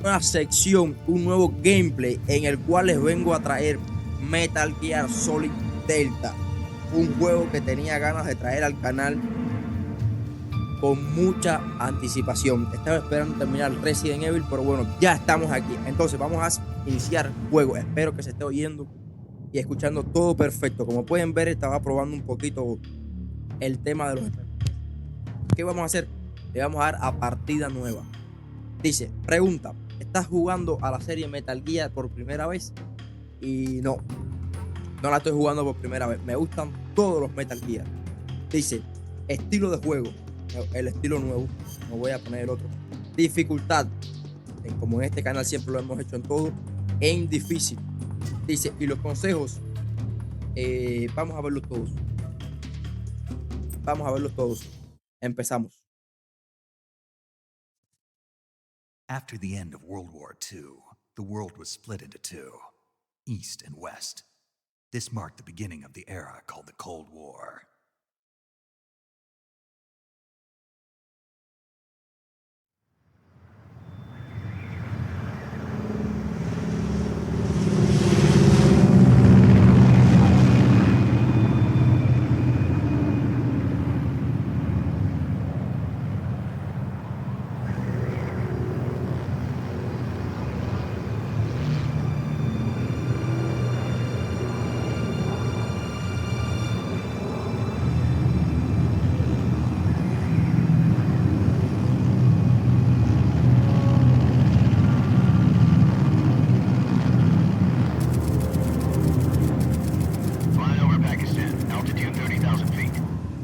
nueva sección, un nuevo gameplay en el cual les vengo a traer Metal Gear Solid Delta, un juego que tenía ganas de traer al canal con mucha anticipación. Estaba esperando terminar Resident Evil, pero bueno, ya estamos aquí. Entonces vamos a iniciar juego. Espero que se esté oyendo y escuchando todo perfecto. Como pueden ver, estaba probando un poquito el tema de los efectos. ¿Qué vamos a hacer? Le vamos a dar a partida nueva. Dice, pregunta, ¿estás jugando a la serie Metal Gear por primera vez? Y no, no la estoy jugando por primera vez. Me gustan todos los Metal Gear. Dice, estilo de juego, el estilo nuevo, no voy a poner el otro. Dificultad, como en este canal siempre lo hemos hecho en todo, en difícil. Dice, y los consejos, vamos a verlos todos. Vamos a verlos todos. Empezamos. After the end of World War II, the world was split into two, East and West. This marked the beginning of the era called the Cold War.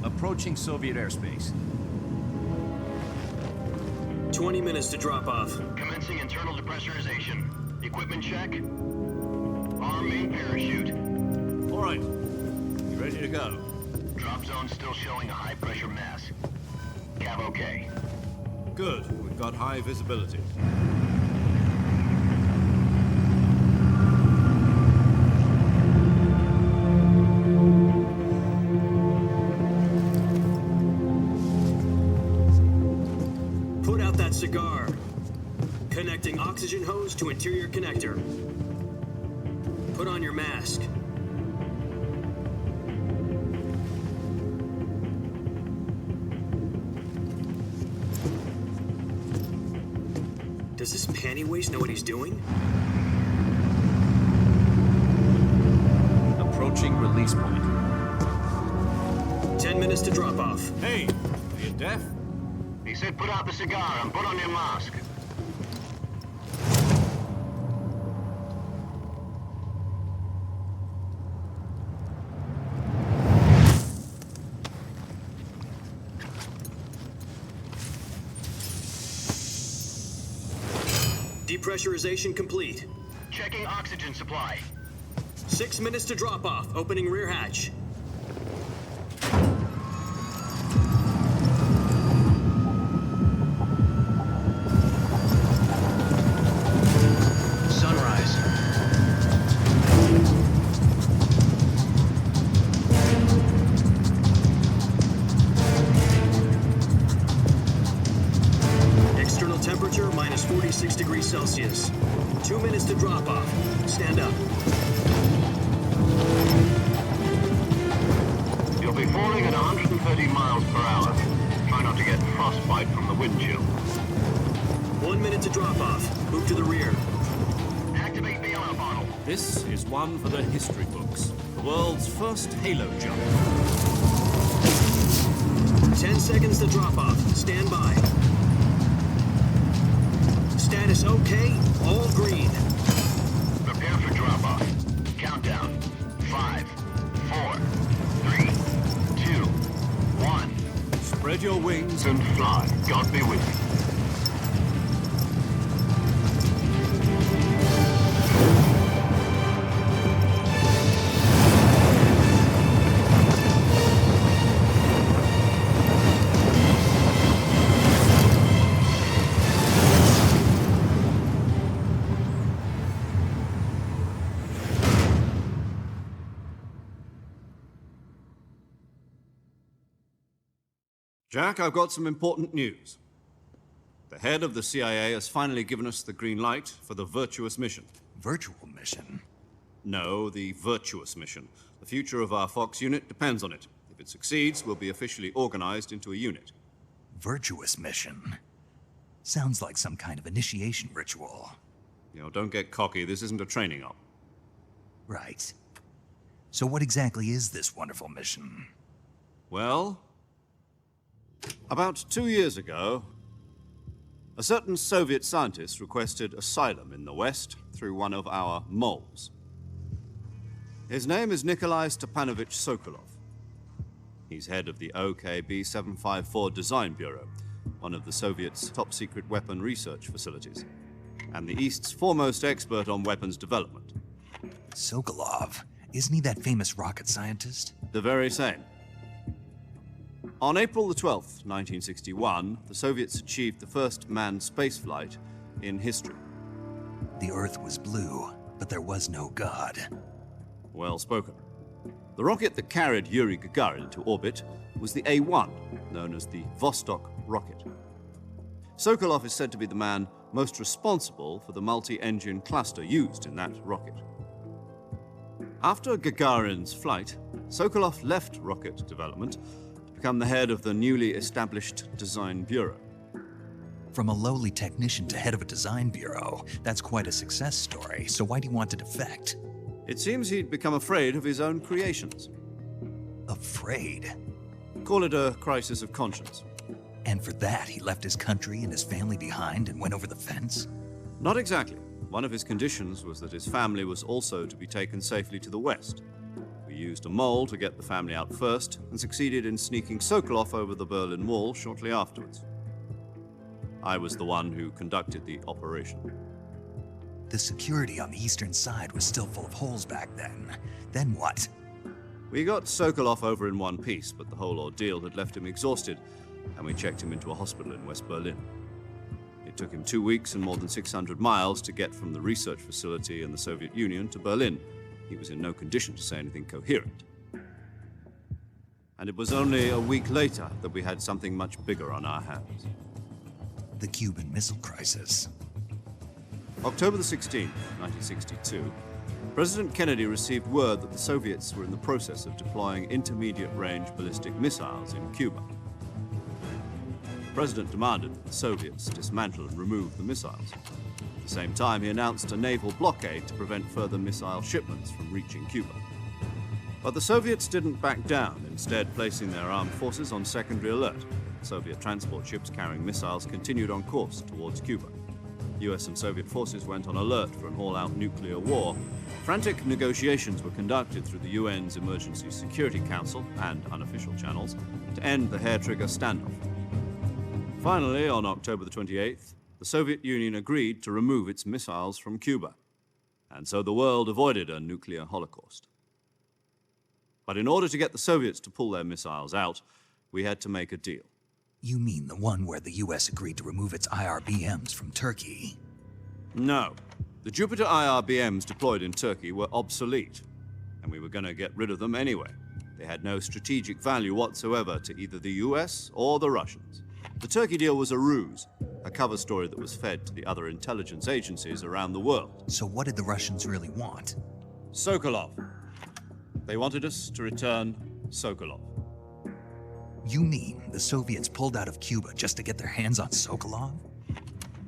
Approaching Soviet airspace. 20 minutes to drop off. Commencing internal depressurization. Equipment check. Arm main parachute. All right. You ready to go? Drop zone still showing a high pressure mass. Cav okay. Good. We've got high visibility. Cigar. Connecting oxygen hose to interior connector. Put on your mask. Does this panty waste know what he's doing? Approaching release point. 10 minutes to drop off. Hey, are you deaf? He said put out the cigar and put on your mask. Depressurization complete. Checking oxygen supply. 6 minutes to drop off. Opening rear hatch. Temperature minus 46 degrees Celsius. 2 minutes to drop off. Stand up. You'll be falling at 130 miles per hour. Try not to get frostbite from the wind chill. 1 minute to drop off. Move to the rear. Activate the yellow bottle. This is one for the history books. The world's first halo jump. 10 seconds to drop off. Stand by. Status okay, all green. Prepare for drop-off. Countdown. 5, 4, 3, 2, 1. Spread your wings And fly. God be with you. Jack, I've got some important news. The head of the CIA has finally given us the green light for the virtuous mission. Virtual mission? No, the virtuous mission. The future of our Fox unit depends on it. If it succeeds, we'll be officially organized into a unit. Virtuous mission? Sounds like some kind of initiation ritual. You know, don't get cocky. This isn't a training op. Right. So what exactly is this wonderful mission? Well, about 2 years ago, a certain Soviet scientist requested asylum in the West through one of our moles. His name is Nikolai Stepanovich Sokolov. He's head of the OKB 754 Design Bureau, one of the Soviets' top-secret weapon research facilities, and the East's foremost expert on weapons development. Sokolov? Isn't he that famous rocket scientist? The very same. On April the 12th, 1961, the Soviets achieved the first manned spaceflight in history. The Earth was blue, but there was no God. Well spoken. The rocket that carried Yuri Gagarin to orbit was the A-1, known as the Vostok rocket. Sokolov is said to be the man most responsible for the multi-engine cluster used in that rocket. After Gagarin's flight, Sokolov left rocket development to become the head of the newly established Design Bureau. From a lowly technician to head of a design bureau, that's quite a success story, so why'd he want to defect? It seems he'd become afraid of his own creations. Afraid? Call it a crisis of conscience. And for that, he left his country and his family behind and went over the fence? Not exactly. One of his conditions was that his family was also to be taken safely to the West. We used a mole to get the family out first and succeeded in sneaking Sokolov over the Berlin Wall shortly afterwards. I was the one who conducted the operation. The security on the eastern side was still full of holes back then. Then what? We got Sokolov over in one piece, but the whole ordeal had left him exhausted, and we checked him into a hospital in West Berlin. It took him 2 weeks and more than 600 miles to get from the research facility in the Soviet Union to Berlin. He was in no condition to say anything coherent. And it was only a week later that we had something much bigger on our hands. The Cuban Missile Crisis. October the 16th, 1962, President Kennedy received word that the Soviets were in the process of deploying intermediate-range ballistic missiles in Cuba. The President demanded that the Soviets dismantle and remove the missiles. At the same time, he announced a naval blockade to prevent further missile shipments from reaching Cuba. But the Soviets didn't back down, instead placing their armed forces on secondary alert. Soviet transport ships carrying missiles continued on course towards Cuba. US and Soviet forces went on alert for an all-out nuclear war. Frantic negotiations were conducted through the UN's Emergency Security Council and unofficial channels to end the hair-trigger standoff. Finally, on October the 28th, the Soviet Union agreed to remove its missiles from Cuba, and so the world avoided a nuclear holocaust. But in order to get the Soviets to pull their missiles out, we had to make a deal. You mean the one where the US agreed to remove its IRBMs from Turkey? No. The Jupiter IRBMs deployed in Turkey were obsolete, and we were going to get rid of them anyway. They had no strategic value whatsoever to either the US or the Russians. The Turkey deal was a ruse, a cover story that was fed to the other intelligence agencies around the world. So what did the Russians really want? Sokolov. They wanted us to return Sokolov. You mean the Soviets pulled out of Cuba just to get their hands on Sokolov?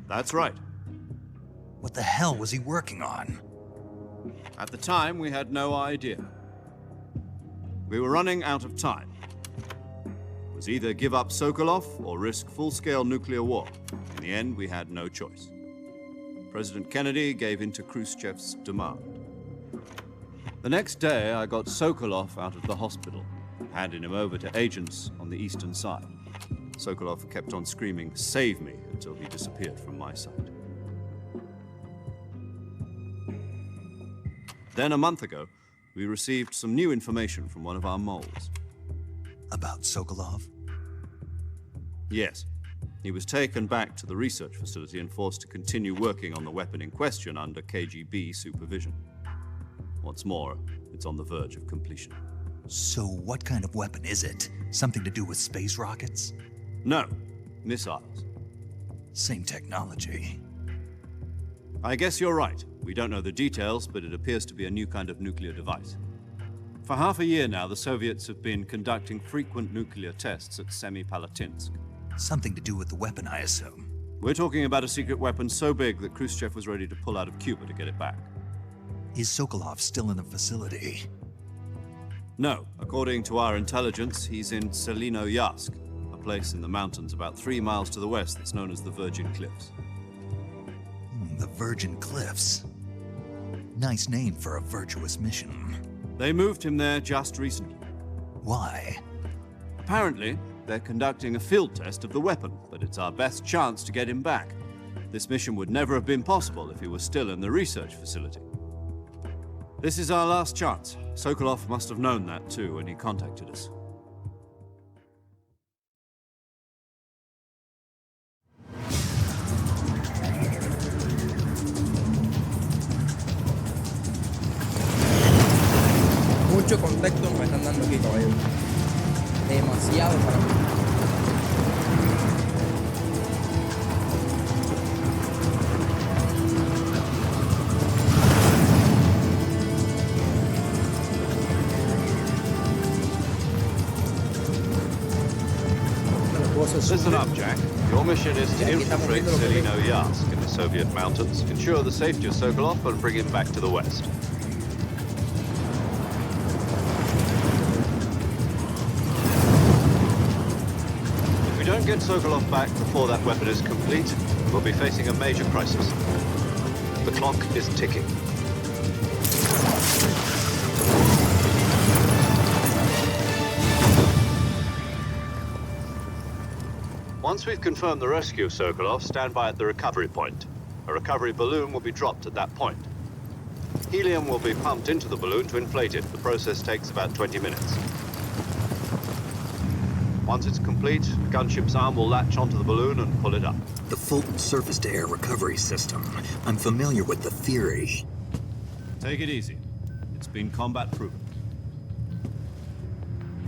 That's right. What the hell was he working on? At the time, we had no idea. We were running out of time. It was either give up Sokolov or risk full-scale nuclear war. In the end, we had no choice. President Kennedy gave in to Khrushchev's demand. The next day, I got Sokolov out of the hospital, handing him over to agents on the eastern side. Sokolov kept on screaming, "Save me," until he disappeared from my sight. Then a month ago, we received some new information from one of our moles. About Sokolov? Yes. He was taken back to the research facility and forced to continue working on the weapon in question under KGB supervision. What's more, it's on the verge of completion. So what kind of weapon is it? Something to do with space rockets? No, missiles. Same technology. I guess you're right. We don't know the details, but it appears to be a new kind of nuclear device. For half a year now, the Soviets have been conducting frequent nuclear tests at Semipalatinsk. Something to do with the weapon, I assume. We're talking about a secret weapon so big that Khrushchev was ready to pull out of Cuba to get it back. Is Sokolov still in the facility? No, according to our intelligence, he's in Selinoyarsk, a place in the mountains about 3 miles to the west that's known as the Virgin Cliffs. The Virgin Cliffs. Nice name for a virtuous mission. They moved him there just recently. Why? Apparently, they're conducting a field test of the weapon, but it's our best chance to get him back. This mission would never have been possible if he was still in the research facility. This is our last chance. Sokolov must have known that too when he contacted us. Mucho contexto me están dando aquí, caballero. Demasiado para mí. Listen up, Jack. Your mission is to infiltrate Selinoyarsk in the Soviet mountains, ensure the safety of Sokolov, and bring him back to the West. If we don't get Sokolov back before that weapon is complete, we'll be facing a major crisis. The clock is ticking. Once we've confirmed the rescue of Sokolov, stand by at the recovery point. A recovery balloon will be dropped at that point. Helium will be pumped into the balloon to inflate it. The process takes about 20 minutes. Once it's complete, the gunship's arm will latch onto the balloon and pull it up. The Fulton surface-to-air recovery system. I'm familiar with the theory. Take it easy. It's been combat proven.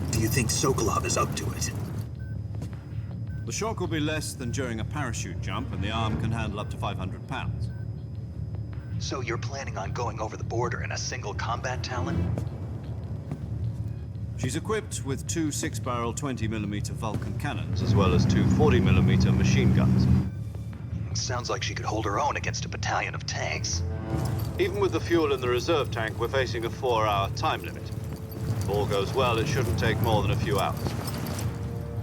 Do you think Sokolov is up to it? The shock will be less than during a parachute jump, and the arm can handle up to 500 pounds. So you're planning on going over the border in a single combat Talon? She's equipped with 2 6-barrel 20mm Vulcan cannons, as well as 2 40mm machine guns. Sounds like she could hold her own against a battalion of tanks. Even with the fuel in the reserve tank, we're facing a 4-hour time limit. If all goes well, it shouldn't take more than a few hours.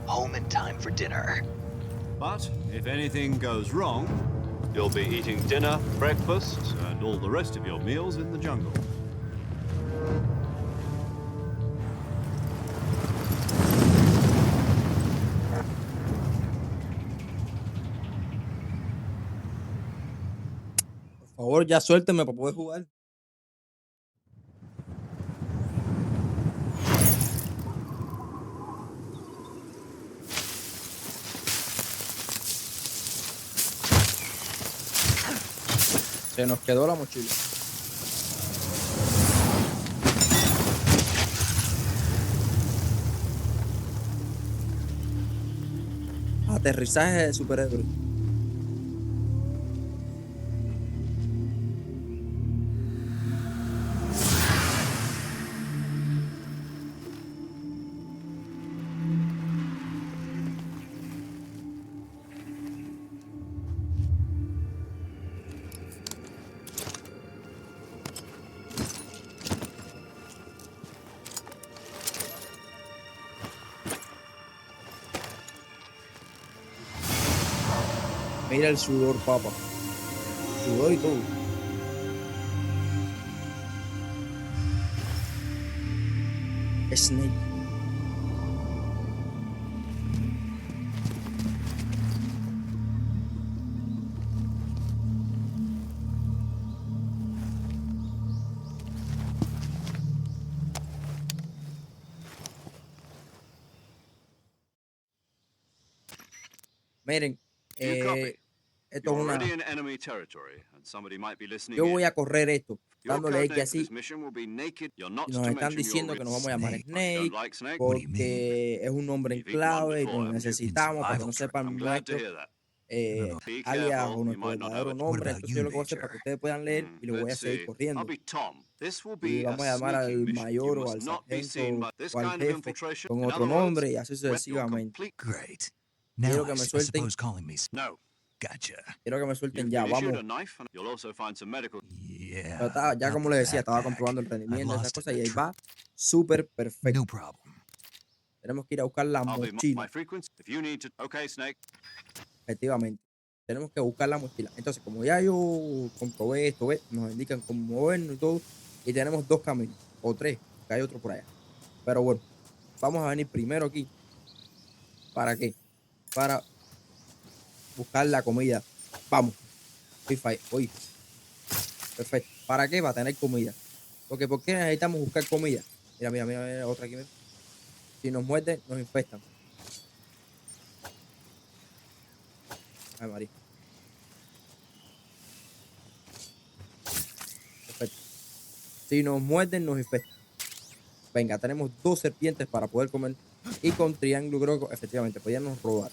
Home in time for dinner. But if anything goes wrong, you'll be eating dinner, breakfast, and all the rest of your meals in the jungle. Por favor, ya suélteme para poder jugar. Se nos quedó la mochila. Aterrizaje de superhéroe. Mira el sudor, papá. Sudor y todo. Snake. Miren, esto es una... Yo voy a correr esto, dándole X así. Y nos están diciendo que nos vamos a llamar Snake porque es un nombre en clave y lo necesitamos para que no sepan nuestro. Be alias careful, o you nuestro might not have verdadero it. nombre. about Entonces you, yo lo que voy a hacer para que Major? ustedes puedan leer y lo voy a Let's seguir see. I'll corriendo. be Tom. This will Y be a vamos a llamar sneaking al mission. You mayor o must al not be sargento seen by this o al kind of jefe infiltration. con In otro other words, nombre y así when you're sucesivamente. complete. Great. Quiero Now que I me I suelten. suppose calling me. No. Gotcha. Quiero que me suelten You've ya. been issued Vamos. a knife, and you'll also find some medical. Pero Yeah. ya About como the les decía, estaba backpack. comprobando el I've rendimiento de esas lost it cosas in y the ahí va súper perfecto. No problem. Tenemos que ir a buscar la I'll be mochila, my frequency. If you need to. Okay, Snake. efectivamente. Tenemos que buscar la mochila. Entonces, como ya yo comprobé esto, ¿ves? Nos indican cómo movernos y todo. Y tenemos dos caminos, o tres, que hay otro por allá. Pero bueno, vamos a venir primero aquí. ¿Para qué? Para buscar la comida. Vamos. Uy, perfecto. ¿Para qué? Para tener comida. Porque ¿por qué necesitamos buscar comida? Mira, mira, mira, mira, otra aquí. Mira. Si nos muerden, nos infestan. Ay, María. Perfecto. Si nos muerden, nos infestan. Venga, tenemos dos serpientes para poder comer. Y con triángulo creo que efectivamente podíamos robar.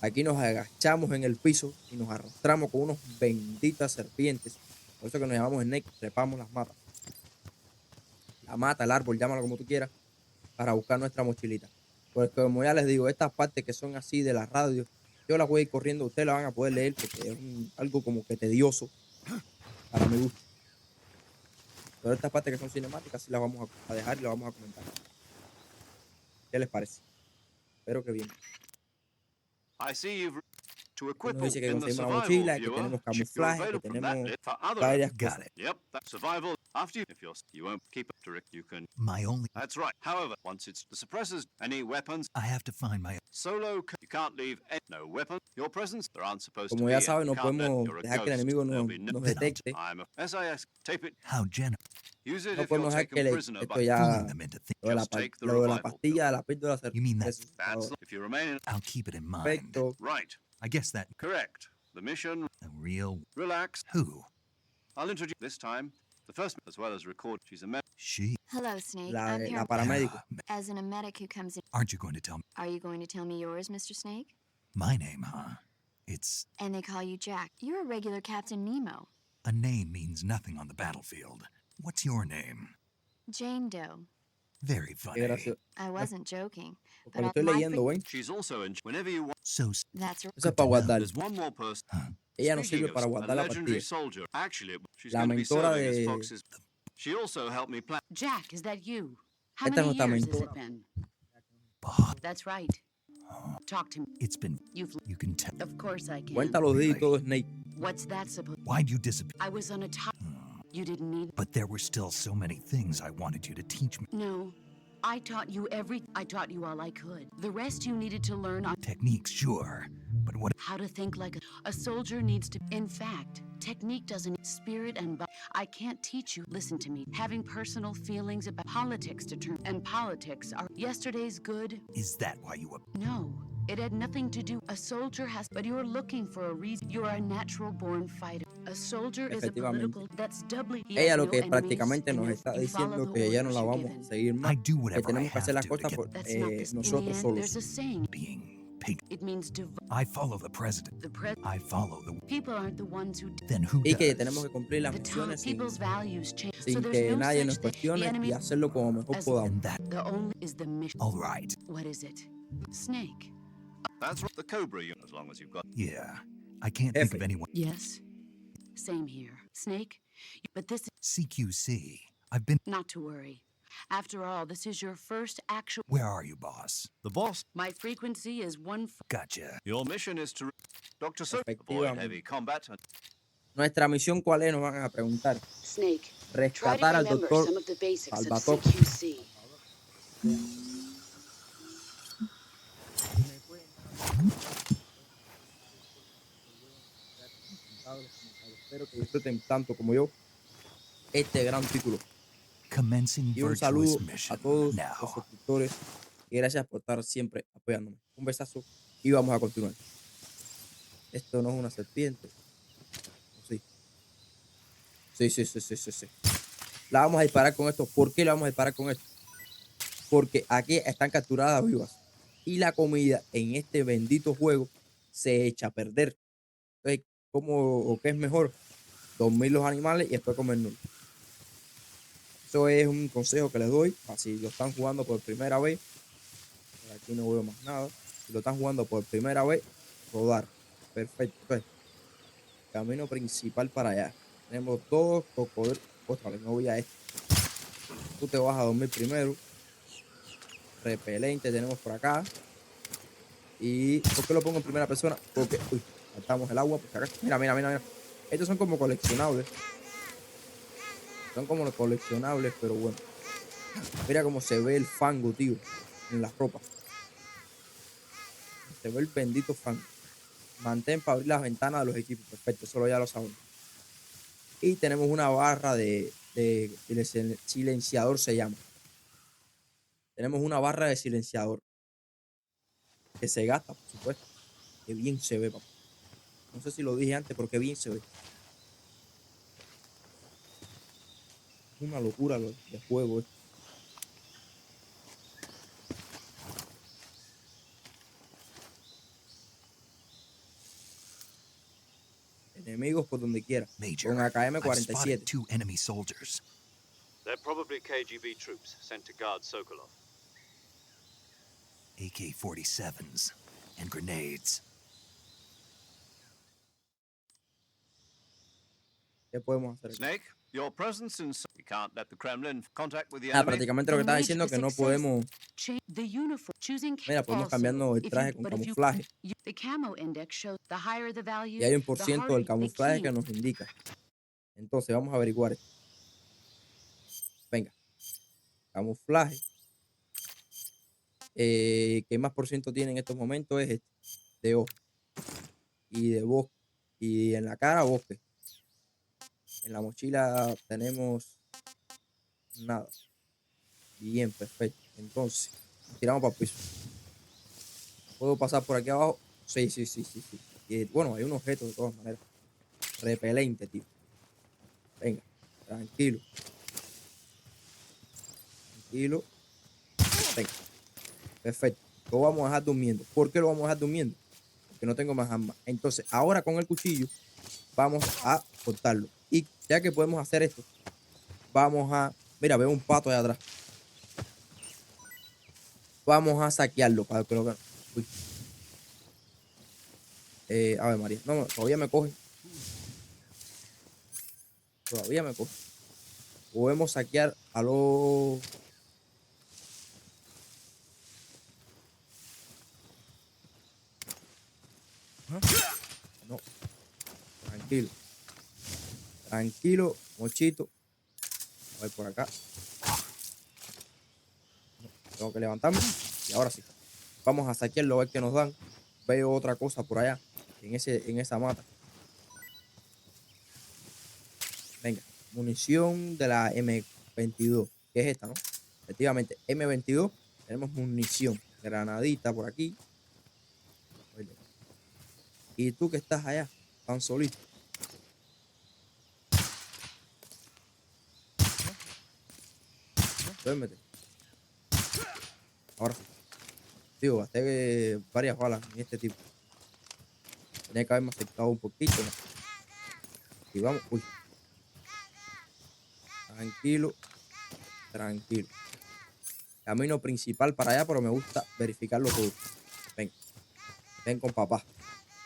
Aquí nos agachamos en el piso y nos arrastramos con unos benditas serpientes. Por eso que nos llamamos Snake, trepamos las matas. La mata, el árbol, llámalo como tú quieras, para buscar nuestra mochilita. Porque como ya les digo, estas partes que son así de la radio, yo las voy a ir corriendo, ustedes la van a poder leer porque es algo como que tedioso para mi gusto. Pero estas partes que son cinemáticas sí las vamos a dejar y las vamos a comentar. ¿Qué les parece? Espero que bien. I see you've to Aquí equip nos dice que in the conseguimos la survival mochila, que viewer. tenemos You're camuflaje, que available from that tenemos bit for other. varias Got cosas. it. Yep, that survival. After you, if you won't keep it direct, you can. My only. That's right. However, once it's the suppressors, any weapons, I have to find my. solo, you can't leave no weapon. Your presence, there aren't supposed to Como be. ya saben, You no can't let. podemos You're a dejar que el ghost. enemigo There'll nos, be no. nos Then I'll detecte. I'm a SAS. Tape it. How generous. Use it No if you're podemos dejar que taken prisoner esto by. ya, Fooling them into lo de la, Just take the lo de la revival pastilla, de la píldora You mean that- That's if you remain in. I'll keep it in mind. perfecto. Right. I guess that Correct. The mission. a real. Relax. Who? I'll introduce this time. The first, as well as record. She's a med. She. Hello, Snake. La, I'm here la paramédico. as an medic who comes in. Aren't you going to tell me Are you going to tell me yours, Mr. Snake? my name, huh? It's And they call you Jack. You're a regular Captain Nemo. a name means nothing on the battlefield. What's your name? Jane Doe. Very Qué funny. gracioso. I wasn't joking. Porque lo But estoy my leyendo, ¿ven? She's also in. Whenever you want. So That's Eso es para guardar. There's one more person. Ella nos Speaking sirve of para a guardar la legendary pastilla. soldier. Actually, she's La going to be mentora serving as de- Fox's. She also helped me plan. Jack, is that you? How Esta es many nuestra years has mentora. it been? Bob, That's right. Talk to me. it's been. You've. You can tell. Of course I can. Cuenta los días y todo, Snake. What's that supposed? Why'd you disappear? I was on a top. You didn't need. But there were still so many things I wanted you to teach me. No. I taught you I taught you all I could. The rest you needed to learn on Techniques, sure. But what? how to think like a soldier needs to. In fact, technique doesn't spirit and I can't teach you. Listen to me. Having personal feelings about politics and politics are yesterday's good. Is that why you were? No, it had nothing to do. A soldier has, but you're looking for a reason. You're a natural born fighter. A soldier is a Efectivamente. political. That's doubly. He Ella has lo no que enemies, prácticamente and nos you está follow diciendo the que ya no orders la you're vamos a given. seguir más, I do que whatever I tenemos que hacer have las to cosas get por That's not this. In the nosotros end, solos. there's a saying. being paid. It means I follow the president. the pres. I follow the. People aren't the ones who. Then who Y que does? tenemos que cumplir las The time, misiones sin, people's values change. So sin there's que no nadie such nos thing. The cuestione enemy. y hacerlo como mejor As- podamos. And that. The only is the mission. All right. What is it? Snake. That's right. The Cobra unit, as long as you've got. Yeah. I can't think of Effort. anyone. Yes. Same here. Snake. But this is CQC. I've been. not to worry. After all, this is your first actual. Where are you, boss? The boss. My frequency is one. Gotcha. Your mission is to. Dr. Soap. Avoid Efectivamente. heavy combat and. Nuestra misión, ¿cuál es? Nos van a preguntar. Snake. Try to Rescatar al remember doctor some of the basics of Salvatore. CQC. Espero que disfruten tanto como yo este gran título. Commencing Y un virtuous saludo a mission. todos los Now. suscriptores y gracias por estar siempre apoyándome. Un besazo y vamos a continuar. Esto no es una serpiente. Sí. Sí. La vamos a disparar con esto. ¿Por qué la vamos a disparar con esto? Porque aquí están capturadas vivas. Y la comida en este bendito juego se echa a perder. Entonces, ¿cómo o qué es mejor? Dormir los animales y después comernos. Eso es un consejo que les doy. Así lo están jugando por primera vez. Por aquí no veo más nada. Si lo están jugando por primera vez, rodar. Perfecto. Entonces, camino principal para allá. Tenemos dos cocodrilos. Otra vez, no voy a esto. Tú te vas a dormir primero. Repelente tenemos por acá. ¿Y por qué lo pongo en primera persona? Porque, uy, saltamos el agua. Por si acaso. Mira, mira, mira, mira. Estos son como coleccionables. Son como los coleccionables, pero bueno. Mira cómo se ve el fango, tío, en las ropas. Se ve el bendito fango. Mantén para abrir las ventanas de los equipos. Perfecto, solo ya lo sabemos. Y tenemos una barra de silenciador, se llama. Tenemos una barra de silenciador. Que se gasta, por supuesto. Qué bien se ve, papá. No sé si lo dije antes, pero qué bien se ve. Es una locura lo de juego esto. Enemigos por donde quiera. Major, Con I've spotted AKM-47. 2 enemy soldiers. They're probably KGB troops sent to guard Sokolov. AK-47s and grenades. ¿Qué podemos hacer aquí? Snake, your presence in... We can't let the Kremlin contact with the Ah, enemy. prácticamente lo que estaba Major, diciendo the que no success- podemos. The uniform choosing Mira, podemos cambiarnos el traje con camuflaje. the camo index shows the higher the value, Y hay un por the ciento harder del the camuflaje key. que nos indica. Entonces, vamos a averiguar esto. Venga. Camuflaje. ¿Qué más por ciento tiene en estos momentos? Es este. De ojo. Y de bosque. Y en la cara, bosque. En la mochila tenemos nada. Bien, perfecto. Entonces, tiramos para el piso. ¿Puedo pasar por aquí abajo? Sí, sí, sí, sí, sí. Y, bueno, hay un objeto de todas maneras. Repelente, tío. Venga, tranquilo. Tranquilo. Venga. Perfecto. Lo vamos a dejar durmiendo. ¿Por qué lo vamos a dejar durmiendo? Porque no tengo más armas. Entonces, ahora con el cuchillo vamos a cortarlo. Y ya que podemos hacer esto, vamos a... Mira, veo un pato allá atrás. Vamos a saquearlo para que lo... Uy. A ver, María. No, todavía me coge. Todavía me coge. Podemos saquear a los... No. Tranquilo. Tranquilo, mochito. A ver por acá. No, tengo que levantarme. Y ahora sí. Vamos a saquearlo a ver qué nos dan. Veo otra cosa por allá. En esa mata. Venga. Munición de la M22. Que es esta, ¿no? Efectivamente, M22. Tenemos munición. Granadita por aquí. Y tú que estás allá, tan solito. Duérmete. Ahora sí. Digo, gasté varias balas en este tipo. Tenía que haberme acercado un poquito, ¿no? Y vamos. Uy. Tranquilo. Tranquilo. Camino principal para allá, pero me gusta verificarlo todo. Ven. Ven con papá.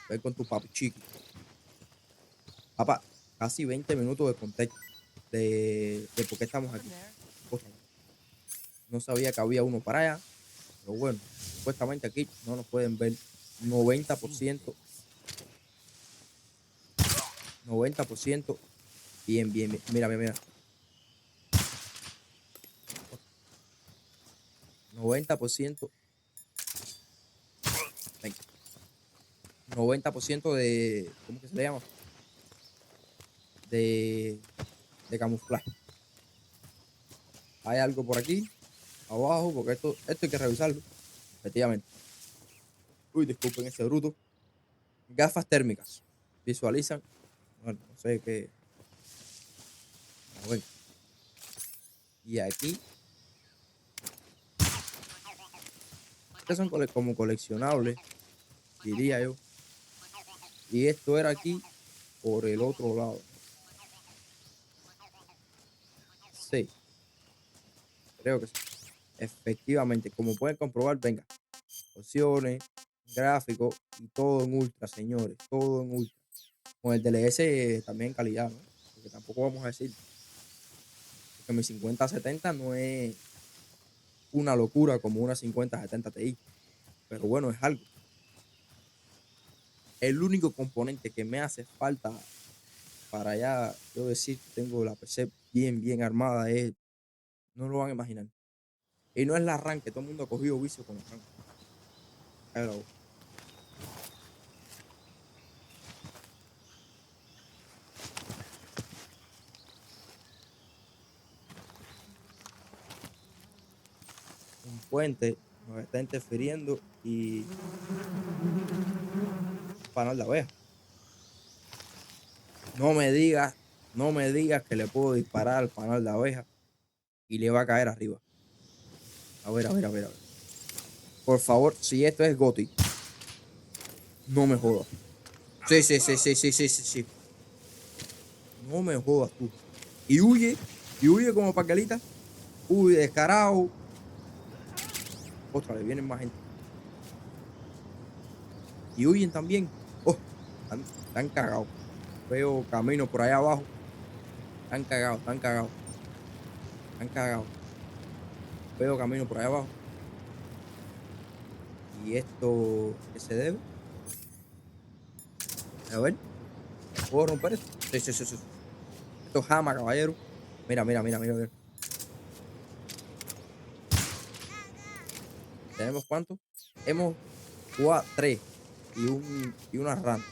Ven con tu papi chico. Papá, casi 20 minutos de contexto de por qué estamos aquí. Otra vez. No sabía que había uno para allá. Pero bueno, supuestamente aquí no nos pueden ver 90%. 90%. Bien, bien, bien. Mira, mira, mira. 90%. Venga. 90% de... ¿Cómo que se le llama? De camuflaje. Hay algo por aquí. Abajo, porque esto hay que revisarlo. Efectivamente. Uy, disculpen ese bruto. Gafas térmicas. Visualizan. Bueno, no sé qué. A ver. Y aquí. Estos son como coleccionables, diría yo. Y esto era aquí por el otro lado. Sí, creo que sí. Efectivamente, como pueden comprobar, venga, opciones, gráficos y todo en ultra, señores, todo en ultra. Con el DLS también en calidad, ¿no? Porque tampoco vamos a decir que mi 5070 no es una locura como una 5070 Ti, pero bueno, es algo. El único componente que me hace falta para ya yo decir que tengo la PC bien armada es, no lo van a imaginar. Y no es la RAM, que todo el mundo ha cogido vicio con la RAM. Pero un puente nos está interfiriendo y un panel de abeja. No me digas que le puedo disparar al panel de abeja y le va a caer arriba. A ver. Por favor, si esto es Goti, no me jodas. Sí. No me jodas tú. Y huye como paquelita. Huye descarado. Otra vez vienen más gente. Y huyen también. Oh, están cagados. Veo camino por allá abajo. Están cagados. Veo camino por allá abajo. ¿Y esto qué se debe? A ver. ¿Puedo romper esto? Sí. Esto es jama, caballero. Mira. ¿Tenemos cuánto? Hemos jugado 3 y una rana.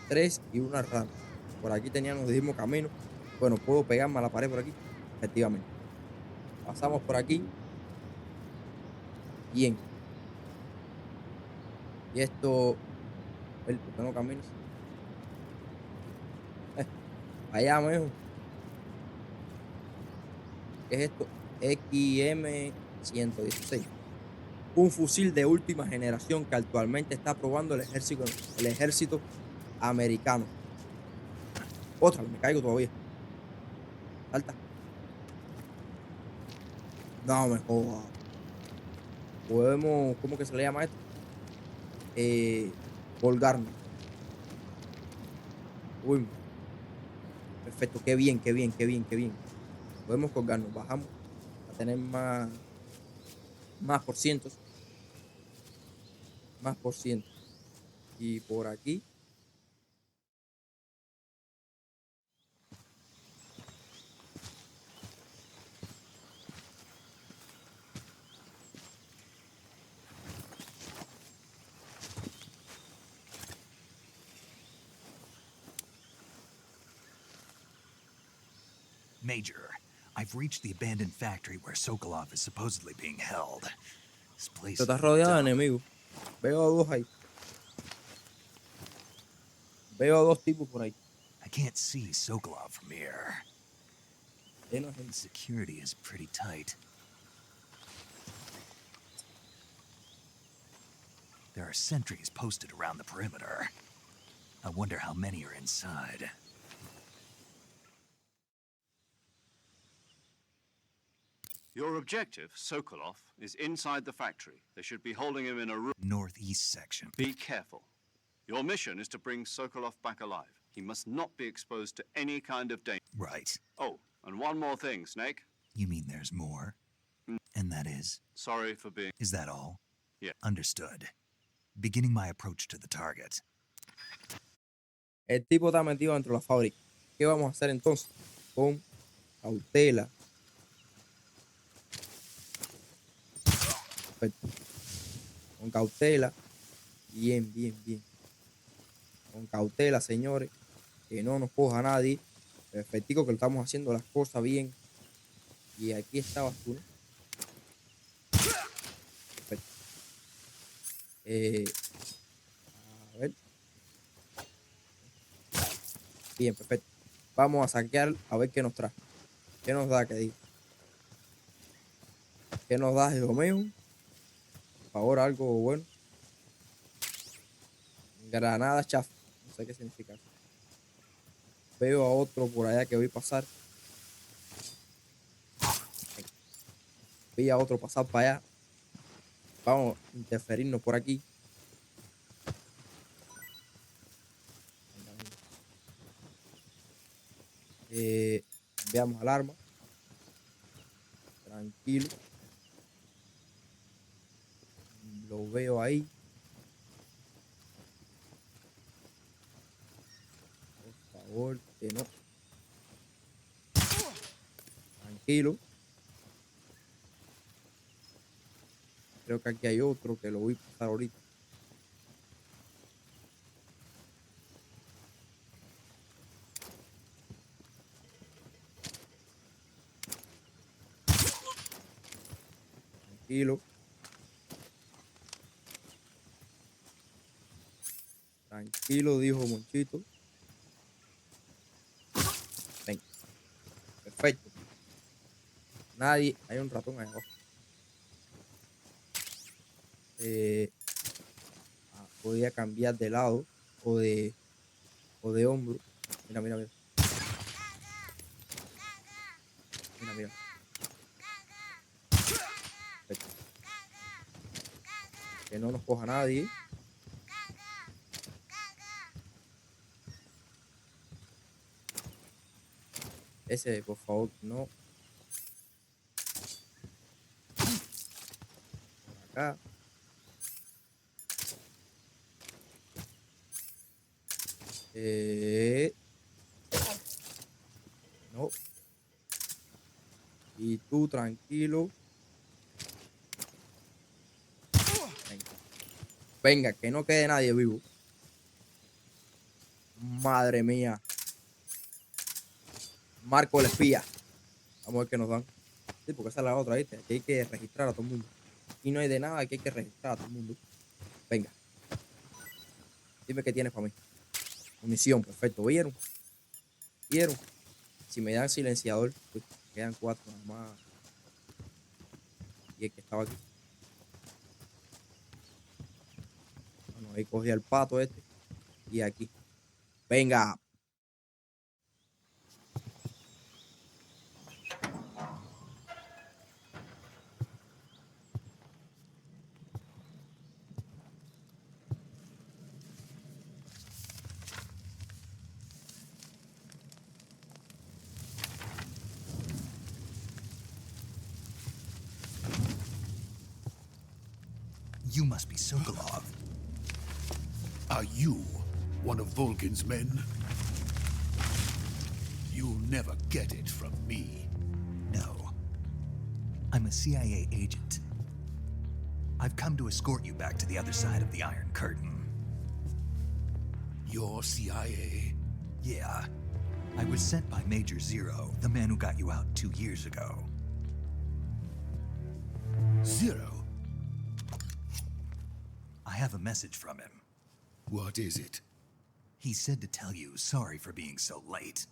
3 y una rana. Por aquí teníamos el mismo camino. Bueno, puedo pegarme a la pared por aquí. Efectivamente. Pasamos por aquí. Bien. Y esto. ¿Por qué no caminas? Allá, mijo. ¿Qué es esto? XM-116. Un fusil de última generación que actualmente está probando el ejército americano. Otra, me caigo todavía. Salta. No me jodas. Podemos, ¿cómo que se le llama esto? Colgarnos. Uy, perfecto, qué bien. Podemos colgarnos, bajamos a tener más por cientos. Más por ciento. Y por aquí. Major, I've reached the abandoned factory where Sokolov is supposedly being held. This place Tú is estás rodeado de dumb. enemigos. Veo a dos ahí. Veo a dos tipos por ahí. I can't see Sokolov from here. Lleno de The gente. security is pretty tight. There are sentries posted around the perimeter. I wonder how many are inside. Your objective, Sokolov, is inside the factory. They should be holding him in a room. Northeast section. Be careful. Your mission is to bring Sokolov back alive. He must not be exposed to any kind of danger. Right. Oh, and one more thing, Snake. You mean there's more? And that is? Sorry for being... Is that all? Yeah. Understood. Beginning my approach to the target. El tipo está metido dentro de la fábrica. ¿Qué vamos a hacer entonces? Con cautela. Perfecto. Con cautela. Bien. Con cautela, señores. Que no nos coja nadie. Perfectico, que estamos haciendo las cosas bien. Y aquí estabas tú, ¿no? Perfecto. A ver. Bien, perfecto. Vamos a saquear a ver qué nos trae. ¿Qué nos da, que diga? ¿Qué nos da, hijo mío? Por favor, algo bueno. Granada chafa. No sé qué significa eso. Veo a otro por allá que vi pasar. Vi a otro pasar para allá. Vamos a interferirnos por aquí. Cambiamos alarma. Tranquilo. Lo veo ahí. Por favor, que no. Tranquilo. Creo que aquí hay otro que lo voy a pasar ahorita. Tranquilo. Tranquilo, dijo Monchito. Venga. Perfecto. Nadie. Hay un ratón ahí abajo. Podía cambiar de lado o de hombro. Mira, mira, mira. Mira, mira. Perfecto. Que no nos coja nadie. Ese, por favor, no. Por acá. No. Y tú tranquilo. Venga. Venga, que no quede nadie vivo. Madre mía. Marco el espía. Vamos a ver qué nos dan. Sí, porque esa es la otra, ¿viste? Aquí hay que registrar a todo el mundo. Aquí no hay de nada, aquí hay que registrar a todo el mundo. Venga. Dime qué tienes para mí. Munición, perfecto. ¿Vieron? ¿Vieron? Si me dan silenciador, pues quedan 4 nada más. Y el que estaba aquí. Bueno, ahí cogí al pato este. Y aquí. Venga. You must be Sokolov. Are you one of Volgin's men? You'll never get it from me. No. I'm a CIA agent. I've come to escort you back to the other side of the Iron Curtain. You're CIA? Yeah. I was sent by Major Zero, the man who got you out 2 years ago. Zero? I have a message from him. What is it? He said to tell you sorry for being so late.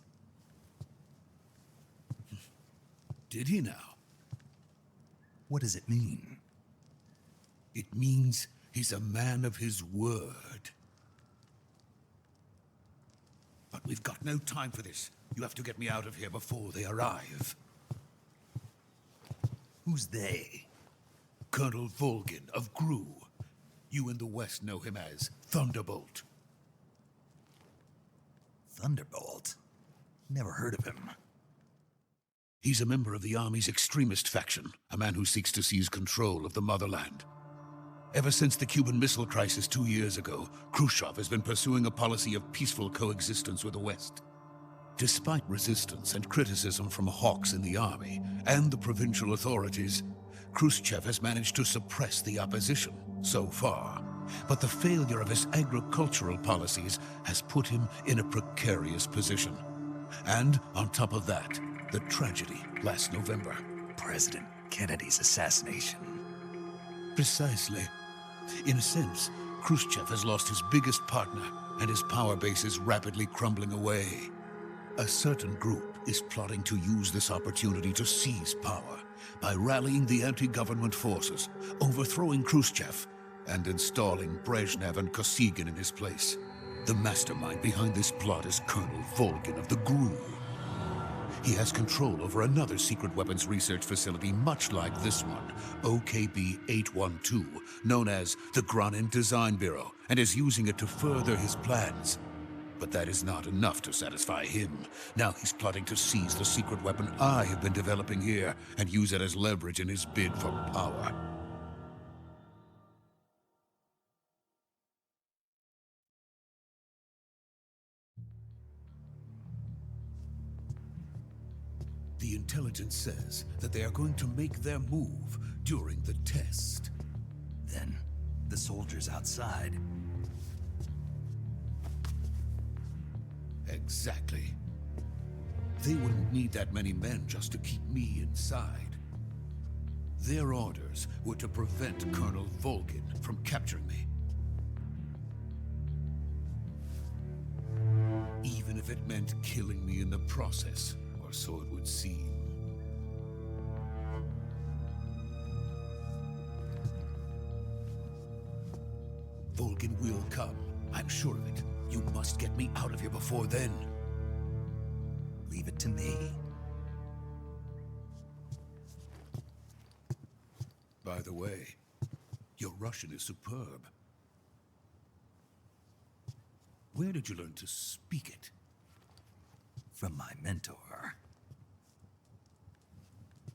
Did he now? What does it mean? It means he's a man of his word. But we've got no time for this. You have to get me out of here before they arrive. Who's they? Colonel Volgin of GRU. You in the West know him as Thunderbolt. Thunderbolt? Never heard of him. He's a member of the Army's extremist faction, a man who seeks to seize control of the motherland. Ever since the Cuban Missile Crisis 2 years ago, Khrushchev has been pursuing a policy of peaceful coexistence with the West. Despite resistance and criticism from hawks in the army and the provincial authorities, Khrushchev has managed to suppress the opposition so far. But the failure of his agricultural policies has put him in a precarious position. And on top of that, the tragedy last November. President Kennedy's assassination. Precisely. In a sense, Khrushchev has lost his biggest partner, and his power base is rapidly crumbling away. A certain group is plotting to use this opportunity to seize power by rallying the anti-government forces, overthrowing Khrushchev, and installing Brezhnev and Kosygin in his place. The mastermind behind this plot is Colonel Volgin of the GRU. He has control over another secret weapons research facility much like this one, OKB-812, known as the Granin Design Bureau, and is using it to further his plans. But that is not enough to satisfy him. Now he's plotting to seize the secret weapon I have been developing here and use it as leverage in his bid for power. The intelligence says that they are going to make their move during the test. Then, the soldiers outside. Exactly. They wouldn't need that many men just to keep me inside. Their orders were to prevent Colonel Volgin from capturing me. Even if it meant killing me in the process, or so it would seem. Volgin will come, I'm sure of it. You must get me out of here before then. Leave it to me. By the way, your Russian is superb. Where did you learn to speak it? From my mentor.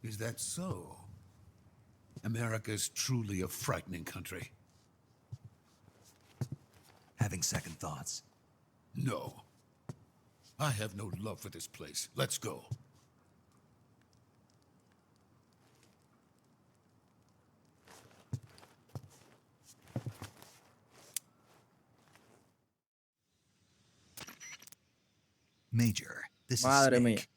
Is that so? America's truly a frightening country. Having second thoughts? No. I have no love for this place. Let's go. Major, this Madre is mía. Snake.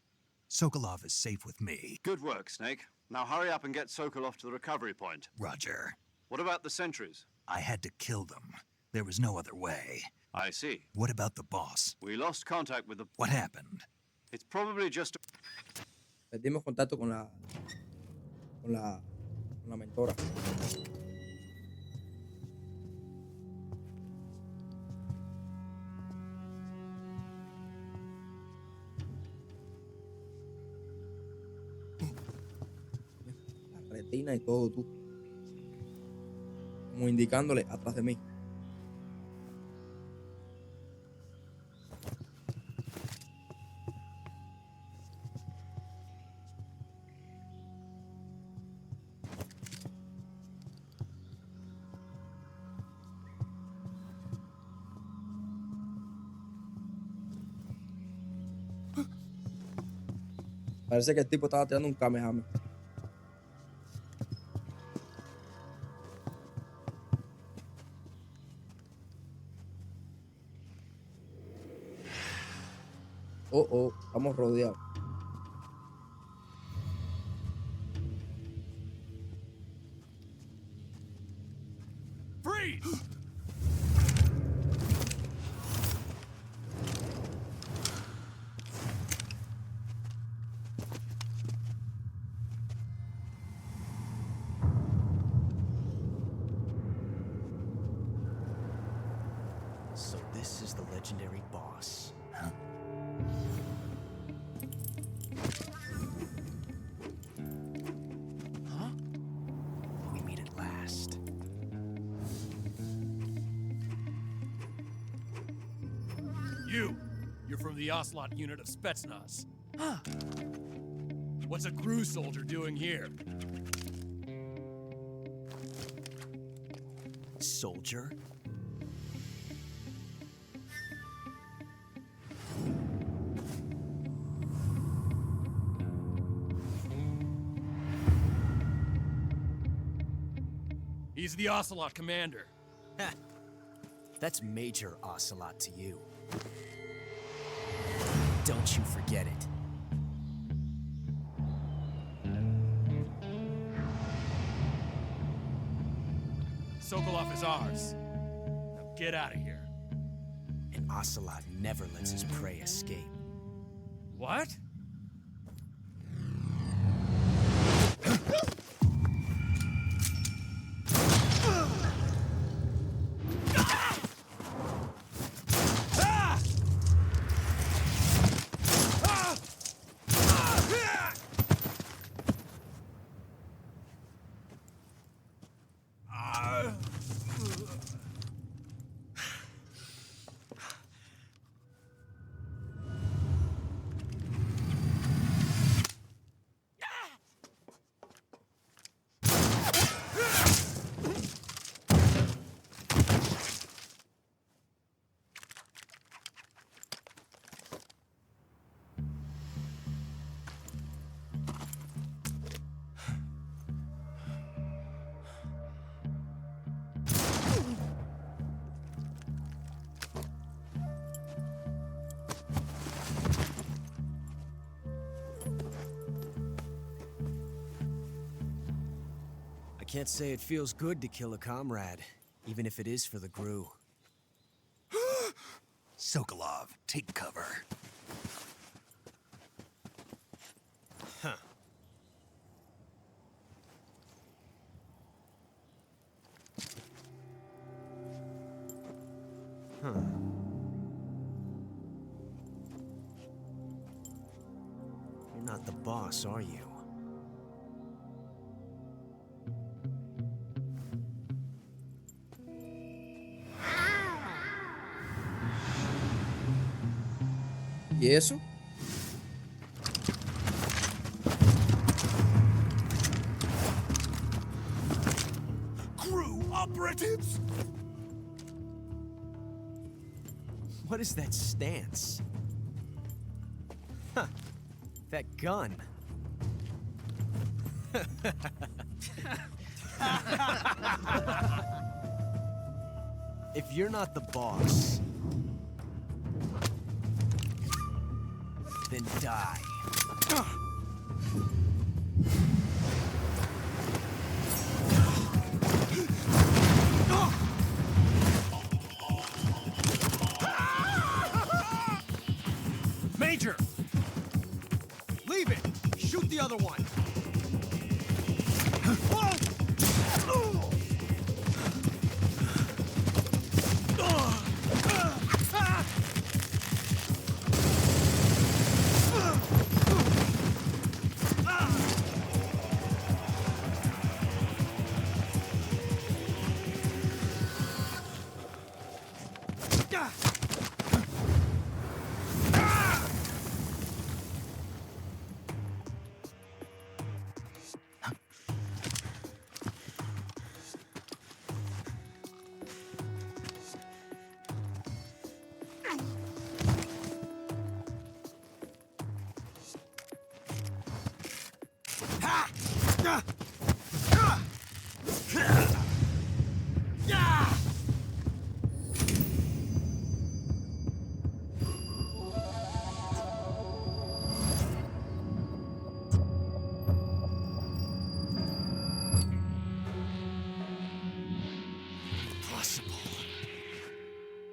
Sokolov is safe with me. Good work, Snake. Now hurry up and get Sokolov to the recovery point. Roger. What about the sentries? I had to kill them. There was no other way. I see. What about the boss? We lost contact with the... What happened? It's probably just... Perdimos contacto con la mentora. La retina y todo, tú. Como indicándole atrás de mí. Parece que el tipo estaba tirando un Kamehameha. Oh, estamos rodeados. Freeze! So this is the legendary boss. Huh? Huh? We meet at last. You're from the Ocelot unit of Spetsnaz. Huh. What's a GRU soldier doing here? Soldier? He's the Ocelot commander. That's Major Ocelot to you. Don't you forget it. Sokolov is ours. Now get out of here. And Ocelot never lets his prey escape. What? Can't say it feels good to kill a comrade, even if it is for the Gru. Sokolov, take cover. Huh. Huh. You're not the boss, are you? ¿Y eso? Crew operatives! What is that stance? Huh. That gun. If you're not the boss, then die. Major! Leave it! Shoot the other one!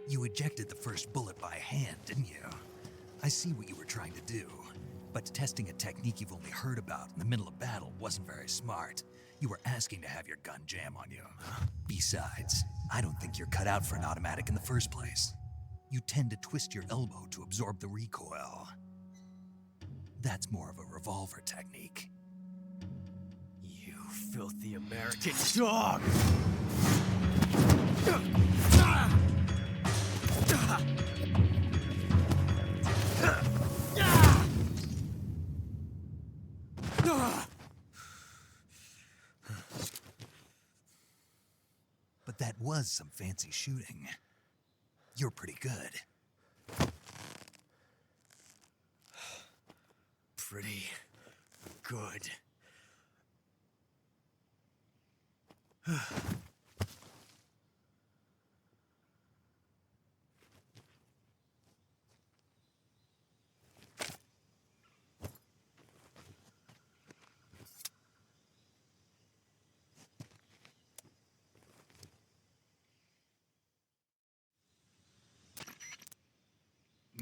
You ejected the first bullet by hand, didn't you? I see what you were trying to do. But testing a technique you've only heard about in the middle of battle wasn't very smart. You were asking to have your gun jam on you. Besides, I don't think you're cut out for an automatic in the first place. You tend to twist your elbow to absorb the recoil. That's more of a revolver technique. You filthy American dog! But that was some fancy shooting. You're pretty good. Pretty good.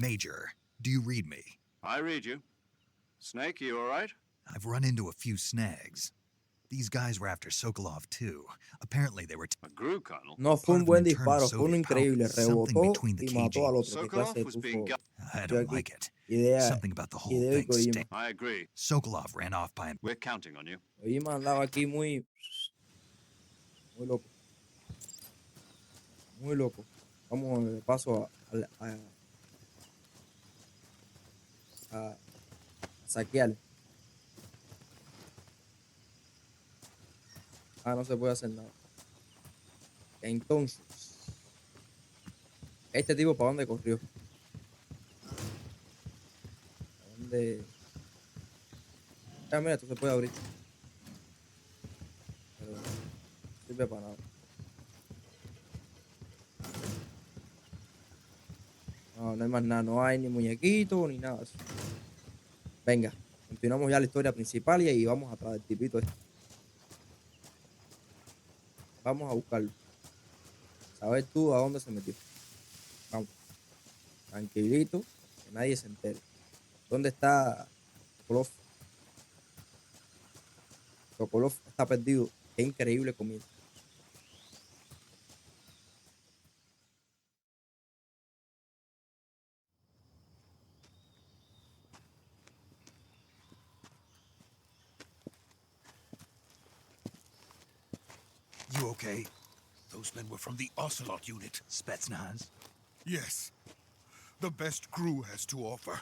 Major, do you read me? I read you. Snake, you all right? I've run into a few snags. These guys were after Sokolov too. Apparently they were... A Gru colonel? No fue un buen disparo, fue uno increíble. Rebotó y mató al otro. ¿Qué clase de tufo? I don't like it. Idea, Something about the whole idea thing. de I agree. Sokolov ran off by an... We're counting on you. Kojima andaba aquí muy loco. Muy loco. Vamos de paso a saquear. No se puede hacer nada. Entonces, este tipo, ¿para dónde corrió? ¿Para dónde? Mira, esto se puede abrir. Pero no sirve para nada. No hay más nada. No hay ni muñequito ni nada de eso. Venga, continuamos ya la historia principal y ahí vamos atrás del tipito este. Vamos a buscarlo. Sabes tú a dónde se metió. Vamos. Tranquilito, que nadie se entere. ¿Dónde está Sokolov? Sokolov está perdido. Qué increíble comida. You okay? Those men were from the Ocelot unit. Spetsnaz? Yes. The best crew has to offer.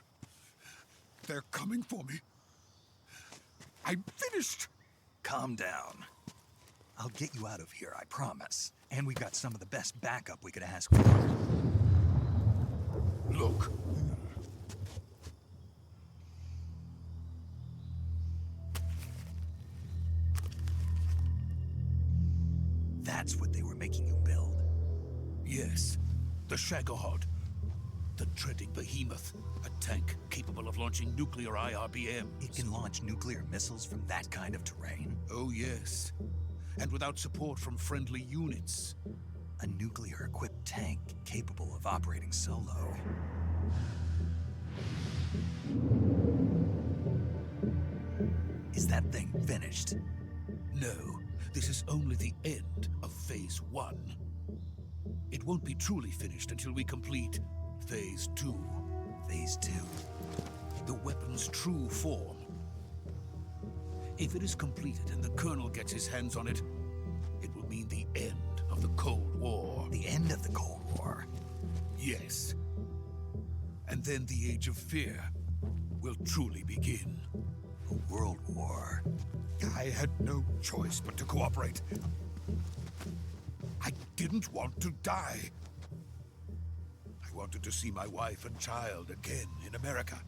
They're coming for me. I'm finished. Calm down. I'll get you out of here, I promise. And we've got some of the best backup we could ask for. Look. That's what they were making you build? Yes. The Shagohod. The treading behemoth. A tank capable of launching nuclear IRBM. It can launch nuclear missiles from that kind of terrain? Oh, yes. And without support from friendly units. A nuclear-equipped tank capable of operating solo. Is that thing finished? No. This is only the end of Phase 1. It won't be truly finished until we complete Phase 2. Phase 2? The weapon's true form. If it is completed and the Colonel gets his hands on it, it will mean the end of the Cold War. The end of the Cold War? Yes. And then the Age of Fear will truly begin. A world war? I had no choice but to cooperate. I didn't want to die. I wanted to see my wife and child again in America.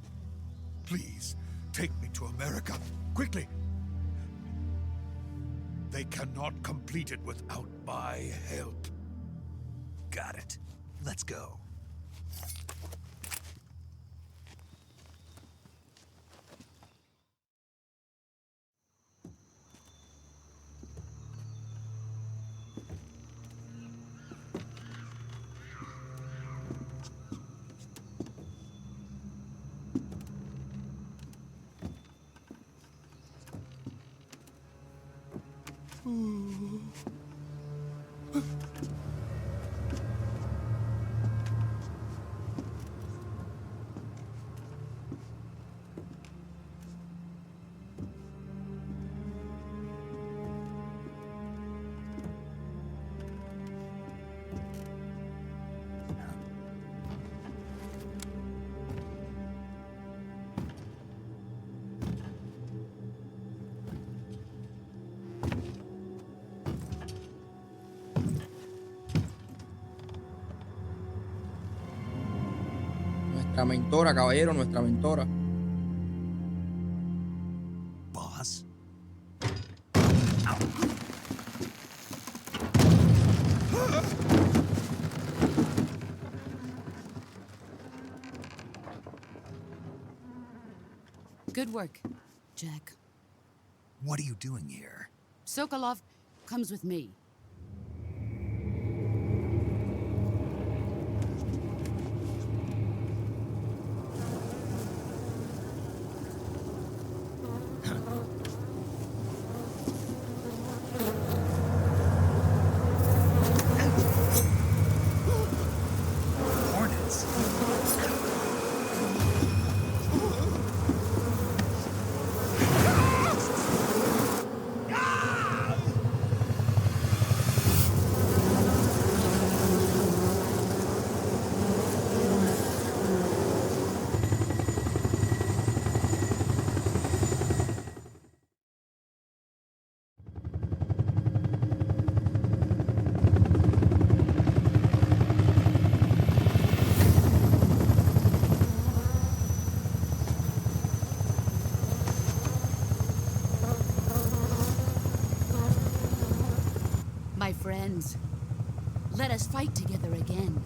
Please, take me to America, quickly. They cannot complete it without my help. Got it. Let's go. Nuestra mentora, caballero, nuestra mentora. Boss? Good work, Jack. What are you doing here? Sokolov comes with me. Hornets? My friends, let us fight together again.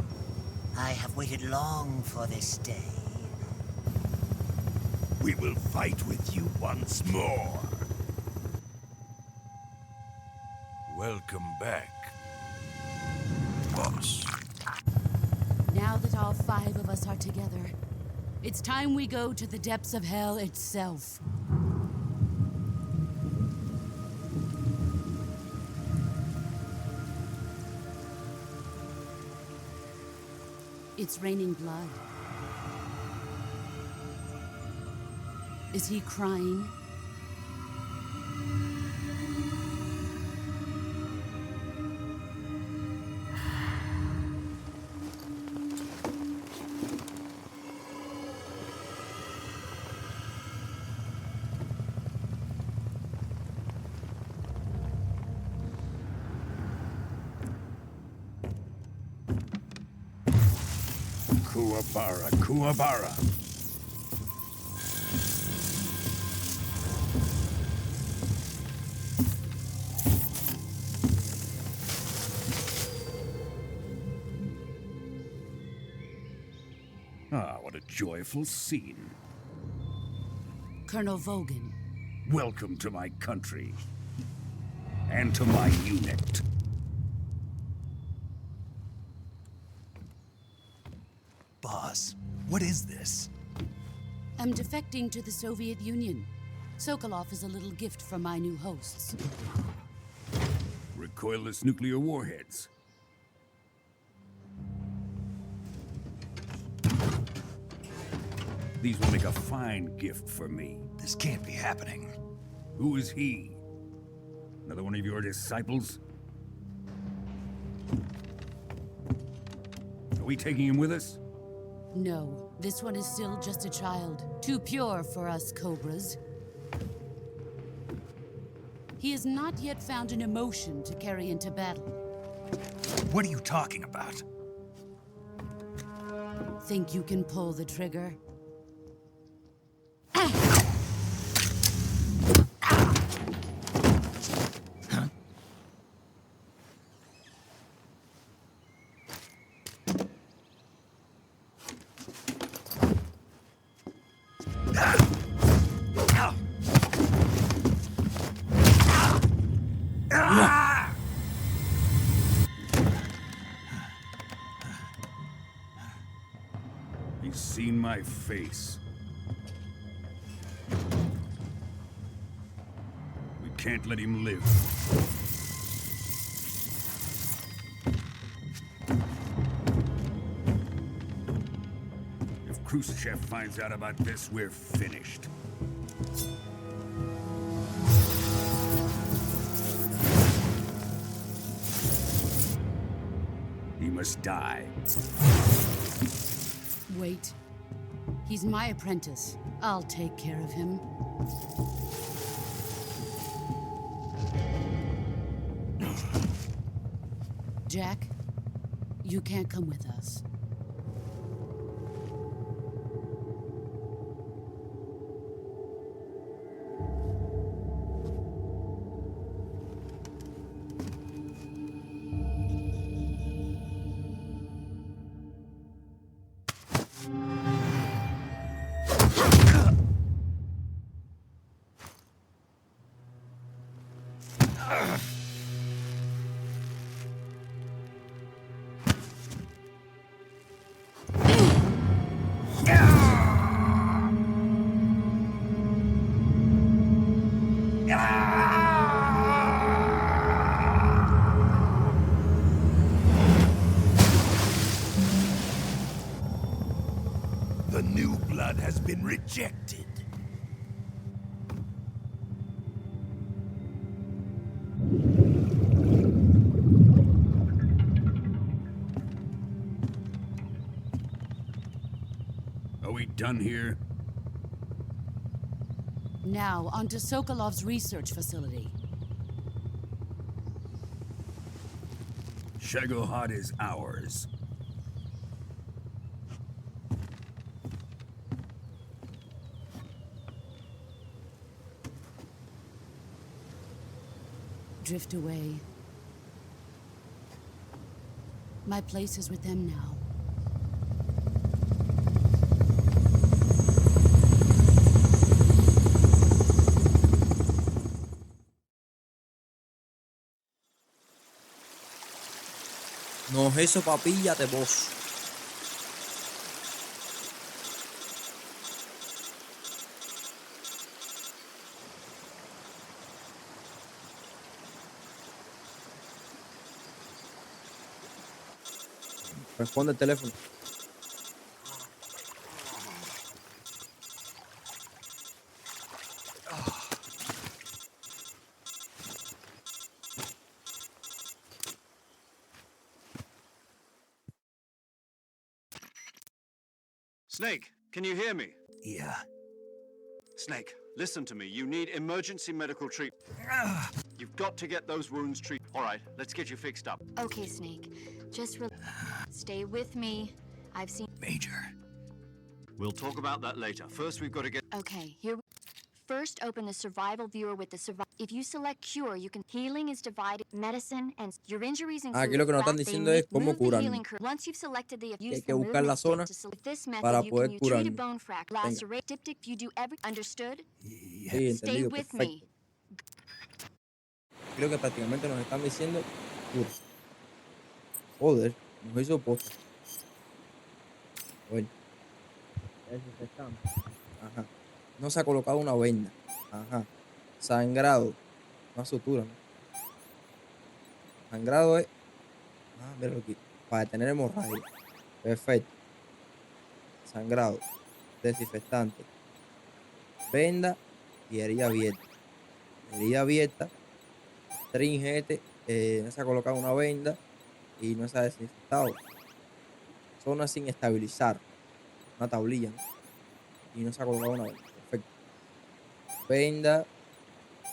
I have waited long for this day. We will fight with you once more. Welcome back, boss. Now that all 5 of us are together, it's time we go to the depths of hell itself. It's raining blood. Is he crying? Kuwabara, Kuwabara. Ah, what a joyful scene. Colonel Vogan. Welcome to my country. And to my unit. Boss, what is this? I'm defecting to the Soviet Union. Sokolov is a little gift from my new hosts. Recoilless nuclear warheads. These will make a fine gift for me. This can't be happening. Who is he? Another one of your disciples? Are we taking him with us? No, this one is still just a child. Too pure for us Cobras. He has not yet found an emotion to carry into battle. What are you talking about? Think you can pull the trigger? He's seen my face. We can't let him live. If Khrushchev finds out about this, we're finished. He must die. Wait. He's my apprentice. I'll take care of him. Jack, you can't come with us. The new blood has been rejected. Are we done here? Now, onto Sokolov's research facility. Shagohod is ours. Drift away. My place is with them now. Nos hizo papilla de voz. Responde el teléfono. Snake, can you hear me? Yeah. Snake, listen to me. You need emergency medical treatment. You've got to get those wounds treated. All right, let's get you fixed up. Okay, Snake. Just stay with me. I've seen. Major. We'll talk about that later. First, we've got to get... Okay, here. First, open the survival viewer with the survival. If you select cure, you can. Healing is divided. Medicine and your injuries include. Aquí lo que nos están diciendo es cómo curar. Once you've selected the Hay que buscar la zona para poder curar. bone frac, lacerate, diptych. You do every. Understood? Sí, entendido. Perfecto. Creo que prácticamente nos están diciendo. Joder, nos hizo posta. Bueno. Ajá. No se ha colocado una venda. Ajá. Sangrado. Una sutura, ¿no? Sangrado es. Ah, mira aquí. Para detener hemorragia. Perfecto. Sangrado. Desinfectante. Venda y herida abierta. Herida abierta. Tringete. No se ha colocado una venda y no se ha desinfectado. Zona sin estabilizar. Una tablilla, ¿no? Y no se ha colocado una venda. Perfecto. Venda,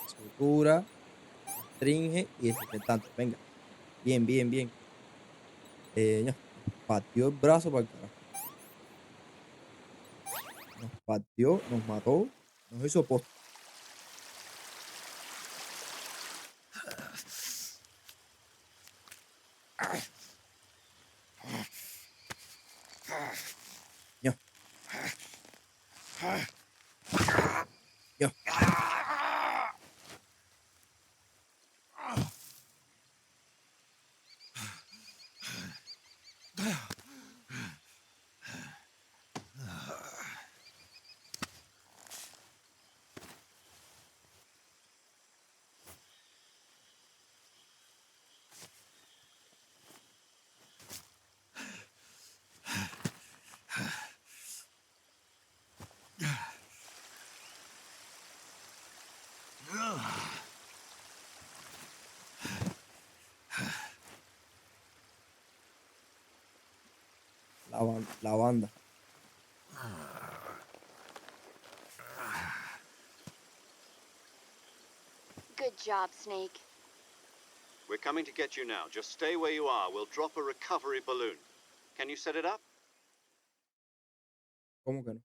sutura, tringe y desinfectante. Venga. Bien, bien, bien. No. Partió el brazo para el carajo. Nos partió, nos mató, nos hizo posta. Yo. Yo. La banda. Good job, Snake. We're coming to get you now. Just stay where you are. We'll drop a recovery balloon. Can you set it up? ¿Cómo que no?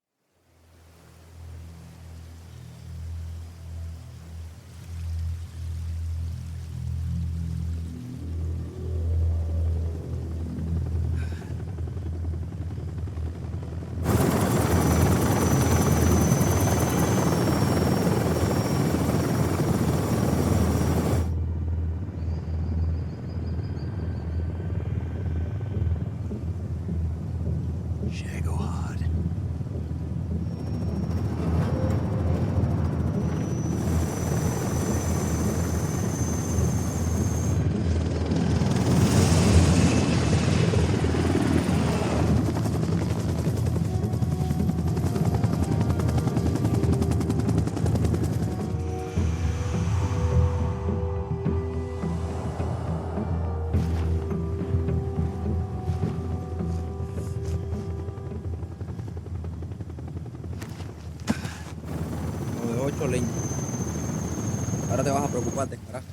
Leña. Ahora te vas a preocuparte, carajo.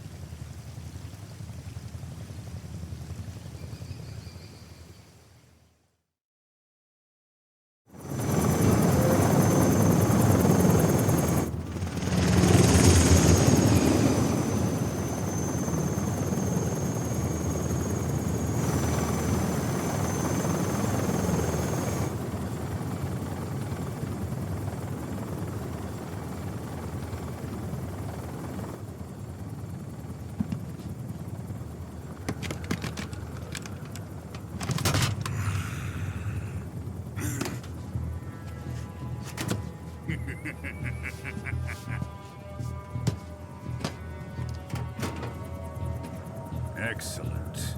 Excellent.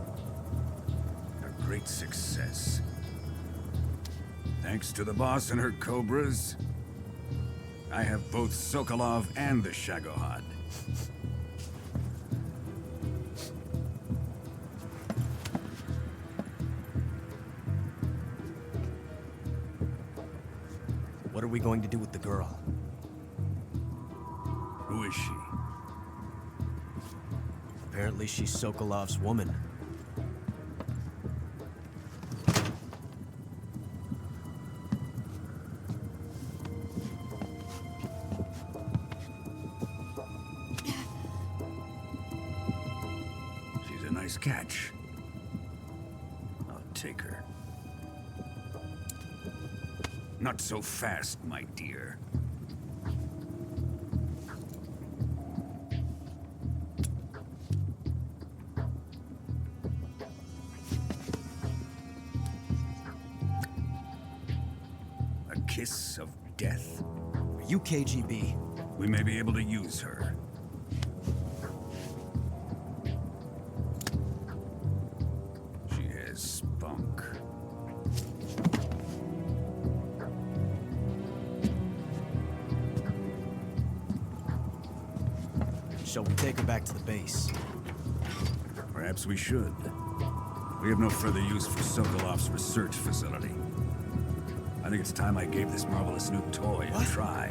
A great success. Thanks to the boss and her cobras, I have both Sokolov and the Shagohod. What are we going to do with the girl? Who is she? Apparently she's Sokolov's woman. She's a nice catch. I'll take her. Not so fast, my dear. A kiss of death? Are you KGB? We may be able to use her. She has spunk. Shall we take her back to the base? Perhaps we should. We have no further use for Sokolov's research facility. I think it's time I gave this marvelous new toy a try.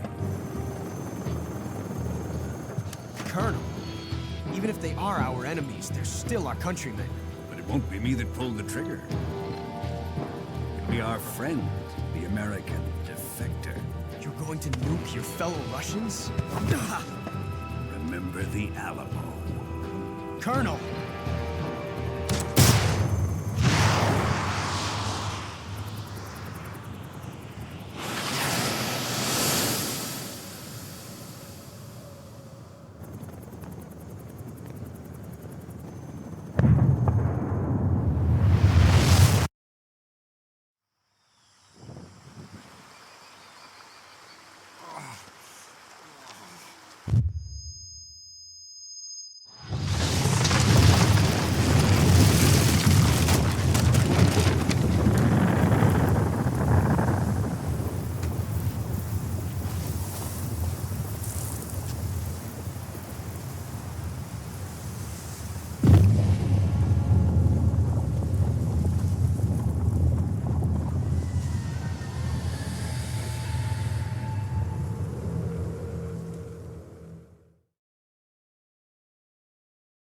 Colonel, even if they are our enemies, they're still our countrymen. But it won't be me that pulled the trigger. It'll be our friend, the American defector. You're going to nuke your fellow Russians? Remember the Alamo. Colonel!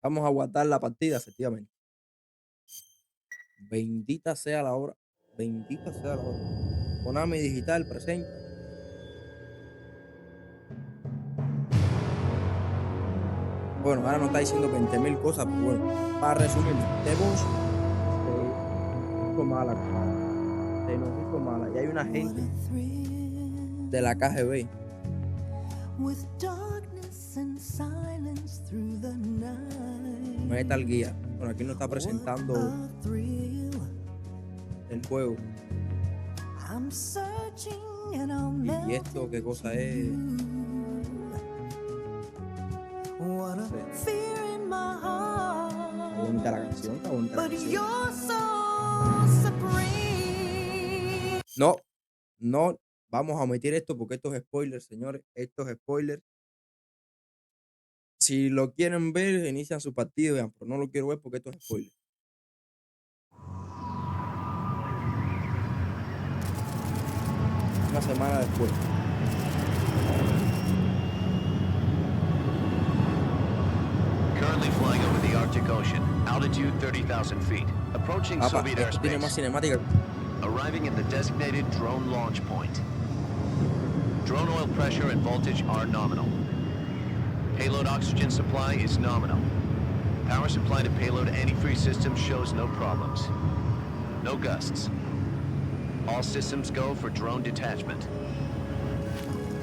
Vamos a guardar la partida, efectivamente. Bendita sea la hora. Bendita sea la hora. Konami Digital presenta. Bueno, ahora nos está diciendo 20.000 cosas, pero bueno, para resumir, The Boss se hizo mala, se nos hizo mala. Y hay una gente de la KGB Metal Gear. Bueno, aquí nos está presentando el juego. ¿Y esto qué cosa es? No sé. Está bonita la canción, está bonita la canción. No, no vamos a omitir esto porque esto es spoiler, señores. Esto es spoiler. Si lo quieren ver, inician su partido, vean, pero no lo quiero ver porque esto es spoiler. Una semana después. Currently flying over the Arctic Ocean, altitude 30,000 feet, approaching Soviet esto tiene más airspace. cinemática. Arriving at the designated drone launch point. Drone oil pressure and voltage are nominal. Payload oxygen supply is nominal. Power supply to payload antifreeze system shows no problems. No gusts. All systems go for drone detachment.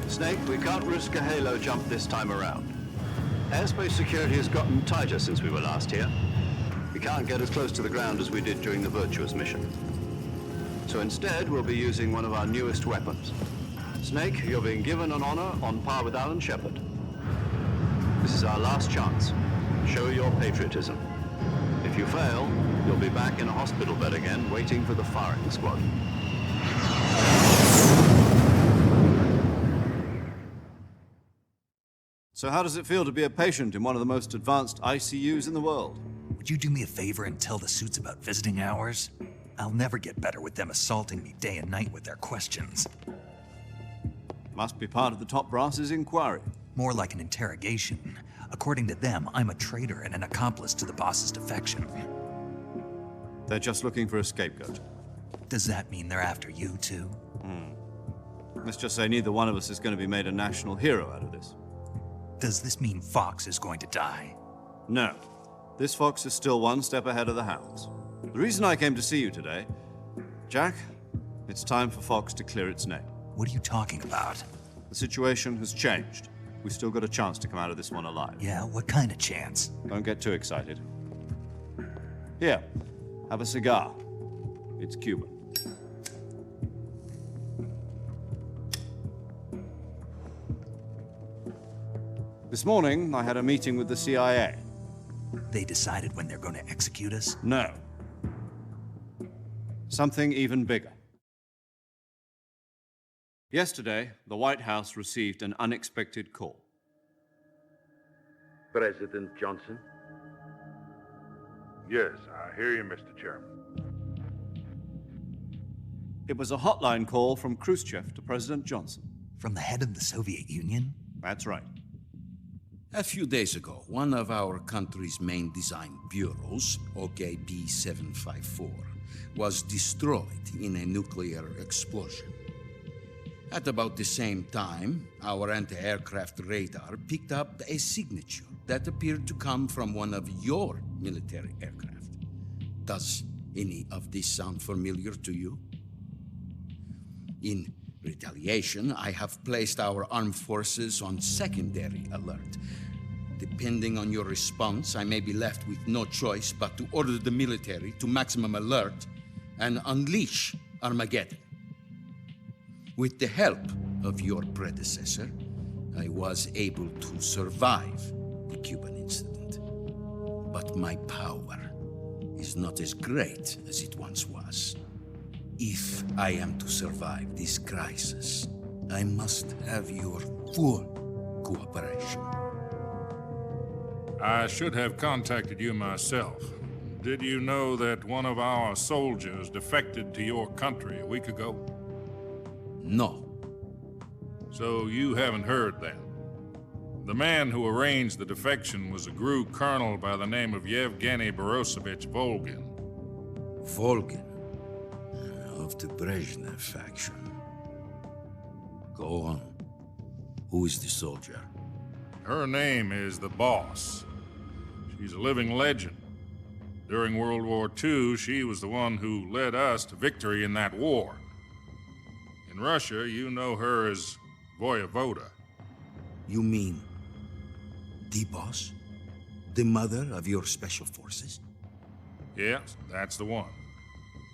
Snake, we can't risk a halo jump this time around. Airspace security has gotten tighter since we were last here. We can't get as close to the ground as we did during the Virtuous mission. So instead, we'll be using one of our newest weapons. Snake, you're being given an honor on par with Alan Shepard. This is our last chance. Show your patriotism. If you fail, you'll be back in a hospital bed again, waiting for the firing squad. So how does it feel to be a patient in one of the most advanced ICUs in the world? Would you do me a favor and tell the suits about visiting hours? I'll never get better with them assaulting me day and night with their questions. Must be part of the top brass's inquiry. More like an interrogation. According to them, I'm a traitor and an accomplice to the boss's defection. They're just looking for a scapegoat. Does that mean they're after you, too? Let's just say neither one of us is going to be made a national hero out of this. Does this mean Fox is going to die? No. This fox is still one step ahead of the hounds. The reason I came to see you today, Jack, it's time for Fox to clear its name. What are you talking about? The situation has changed. We've still got a chance to come out of this one alive. Yeah, what kind of chance? Don't get too excited. Here, have a cigar. It's Cuban. This morning, I had a meeting with the CIA. They decided when they're going to execute us? No. Something even bigger. Yesterday, the White House received an unexpected call. President Johnson? Yes, I hear you, Mr. Chairman. It was a hotline call from Khrushchev to President Johnson. From the head of the Soviet Union? That's right. A few days ago, one of our country's main design bureaus, OKB 754, was destroyed in a nuclear explosion. At about the same time, our anti-aircraft radar picked up a signature that appeared to come from one of your military aircraft. Does any of this sound familiar to you? In retaliation, I have placed our armed forces on secondary alert. Depending on your response, I may be left with no choice but to order the military to maximum alert and unleash Armageddon. With the help of your predecessor, I was able to survive the Cuban incident. But my power is not as great as it once was. If I am to survive this crisis, I must have your full cooperation. I should have contacted you myself. Did you know that one of our soldiers defected to your country a week ago? No. So you haven't heard then? The man who arranged the defection was a GRU colonel by the name of Yevgeny Borisovich Volgin. Volgin? Of the Brezhnev faction. Go on. Who is the soldier? Her name is the Boss. She's a living legend. During World War II, she was the one who led us to victory in that war. In Russia, you know her as Voyevoda. You mean the Boss? The mother of your special forces? Yes, that's the one.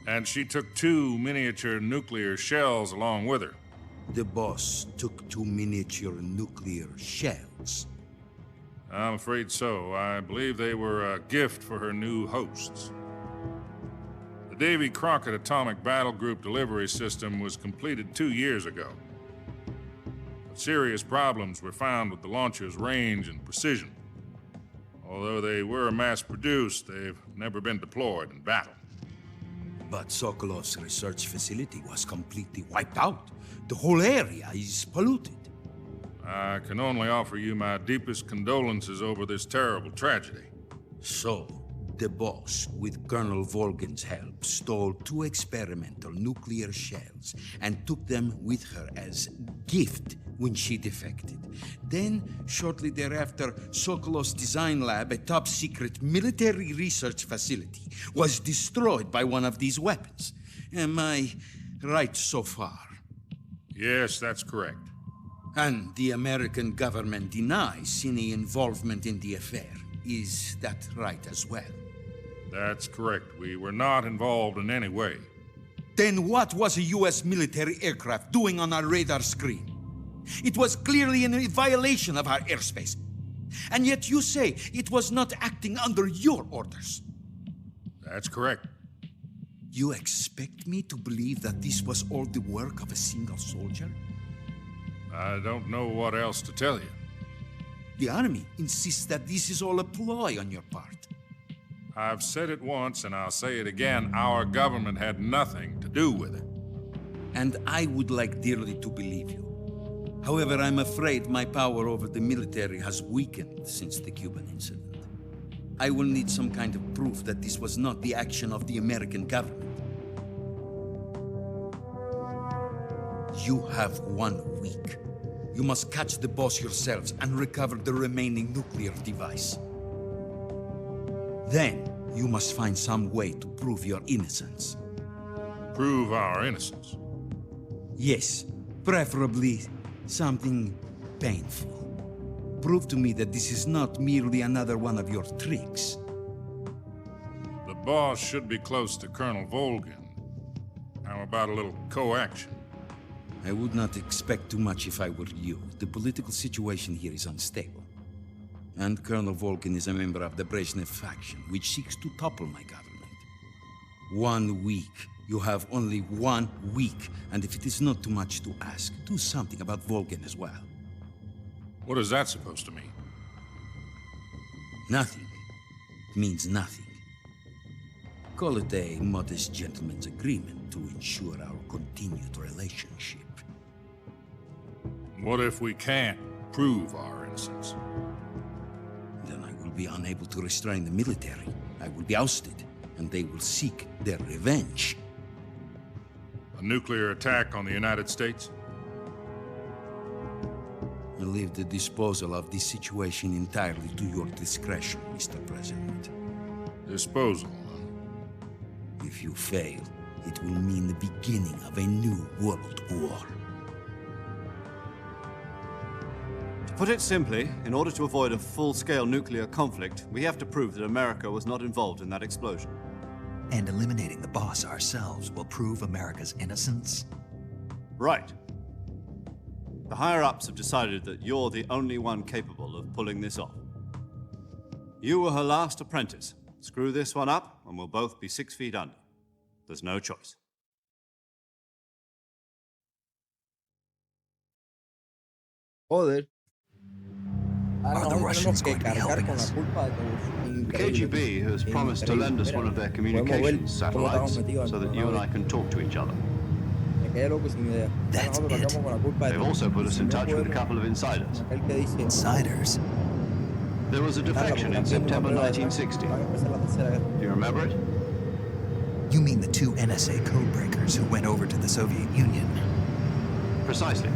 And she took 2 miniature nuclear shells along with her. The Boss took 2 miniature nuclear shells? I'm afraid so. I believe they were a gift for her new hosts. The Davy Crockett Atomic Battle Group delivery system was completed 2 years ago. But serious problems were found with the launcher's range and precision. Although they were mass-produced, they've never been deployed in battle. But Sokolov's research facility was completely wiped out. The whole area is polluted. I can only offer you my deepest condolences over this terrible tragedy. So, the Boss, with Colonel Volgin's help, stole 2 experimental nuclear shells and took them with her as gift when she defected. Then, shortly thereafter, Sokolov's design lab, a top-secret military research facility, was destroyed by one of these weapons. Am I right so far? Yes, that's correct. And the American government denies any involvement in the affair. Is that right as well? That's correct. We were not involved in any way. Then what was a US military aircraft doing on our radar screen? It was clearly in violation of our airspace. And yet you say it was not acting under your orders. That's correct. You expect me to believe that this was all the work of a single soldier? I don't know what else to tell you. The army insists that this is all a ploy on your part. I've said it once and I'll say it again. Our government had nothing to do with it. And I would like dearly to believe you. However, I'm afraid my power over the military has weakened since the Cuban incident. I will need some kind of proof that this was not the action of the American government. You have 1 week. You must catch the boss yourselves and recover the remaining nuclear device. Then, you must find some way to prove your innocence. Prove our innocence? Yes, preferably something painful. Prove to me that this is not merely another one of your tricks. The boss should be close to Colonel Volgin. How about a little coaction? I would not expect too much if I were you. The political situation here is unstable. And Colonel Volgin is a member of the Brezhnev faction, which seeks to topple my government. 1 week. You have only 1 week. And if it is not too much to ask, do something about Volgin as well. What is that supposed to mean? Nothing. It means nothing. Call it a modest gentleman's agreement to ensure our continued relationship. What if we can't prove our innocence? Then I will be unable to restrain the military. I will be ousted, and they will seek their revenge. A nuclear attack on the United States? I leave the disposal of this situation entirely to your discretion, Mr. President. Disposal? If you fail, it will mean the beginning of a new world war. To put it simply, in order to avoid a full-scale nuclear conflict, we have to prove that America was not involved in that explosion. And eliminating the boss ourselves will prove America's innocence? Right. The higher-ups have decided that you're the only one capable of pulling this off. You were her last apprentice. Screw this one up, and we'll both be 6 feet under. There's no choice. Joder. Are the Russians going to be helping us? The KGB has promised to lend us one of their communications satellites so that you and I can talk to each other. That's it. They've also put us in touch with a couple of insiders. Insiders? There was a defection in September 1960. Do you remember it? You mean the 2 NSA codebreakers who went over to the Soviet Union? Precisely.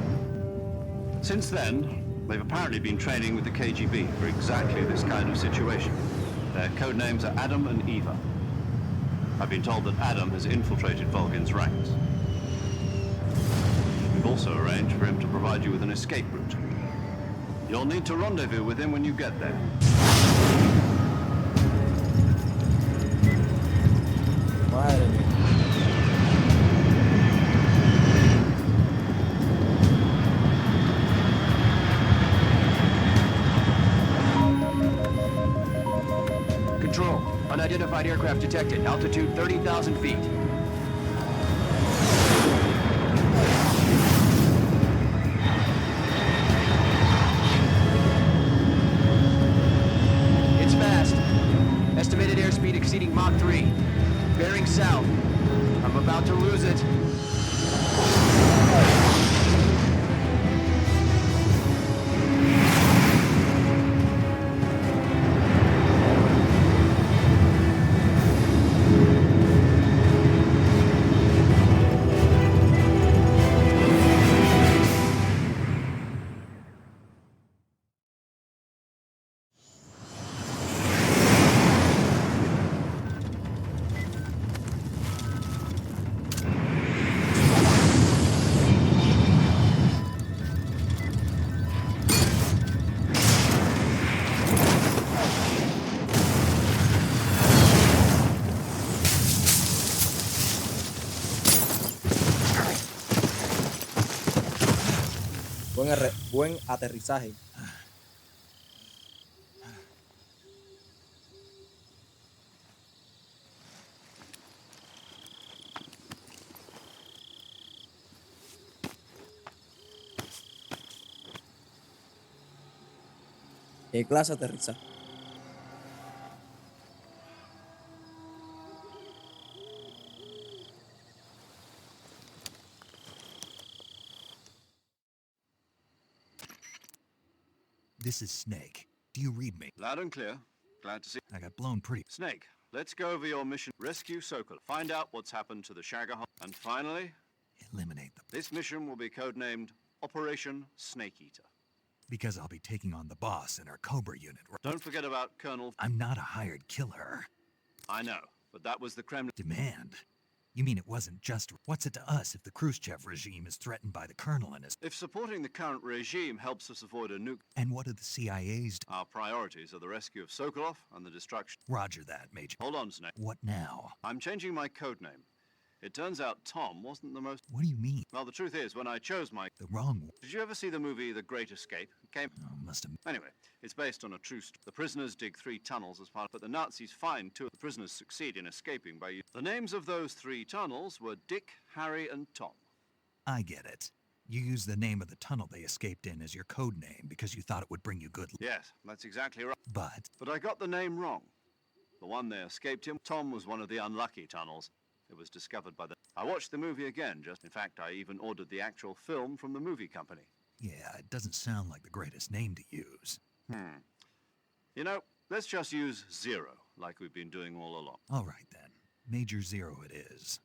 Since then, they've apparently been training with the KGB for exactly this kind of situation. Their code names are Adam and Eva. I've been told that Adam has infiltrated Volgin's ranks. We've also arranged for him to provide you with an escape route. You'll need to rendezvous with him when you get there. Madre mía. Control. Unidentified aircraft detected. Altitude 30,000 feet. It's fast. Estimated airspeed exceeding Mach 3. Bearing south. I'm about to lose it. Buen aterrizaje. ¿Qué clase de aterrizaje? This is Snake. Do you read me? Loud and clear. Glad to see. I got blown pretty. Snake, let's go over your mission. Rescue Sokol. Find out what's happened to the Shagahol. And finally, eliminate them. This mission will be codenamed Operation Snake Eater. Because I'll be taking on the boss in our Cobra unit. Don't forget about Colonel... I'm not a hired killer. I know, but that was the Kremlin... Demand? You mean it wasn't just... What's it to us if the Khrushchev regime is threatened by the Colonel and his... If supporting the current regime helps us avoid a nuke... And what do the CIA's... Our priorities are the rescue of Sokolov and the destruction... Roger that, Major. Hold on, Snake. What now? I'm changing my code name. It turns out Tom wasn't the most... What do you mean? Well, the truth is, when I chose my... The wrong one. Did you ever see the movie The Great Escape? It came... Oh, must have... Anyway, it's based on a true story. The prisoners dig 3 tunnels as part of... But the Nazis find 2 of the prisoners succeed in escaping by... The names of those 3 tunnels were Dick, Harry, and Tom. I get it. You used the name of the tunnel they escaped in as your code name because you thought it would bring you good luck. Yes, that's exactly right. But I got the name wrong. The one they escaped in, Tom was one of the unlucky tunnels. It was discovered by the... I watched the movie again, in fact, I even ordered the actual film from the movie company. Yeah, it doesn't sound like the greatest name to use. You know, let's just use Zero, like we've been doing all along. All right, then. Major Zero it is.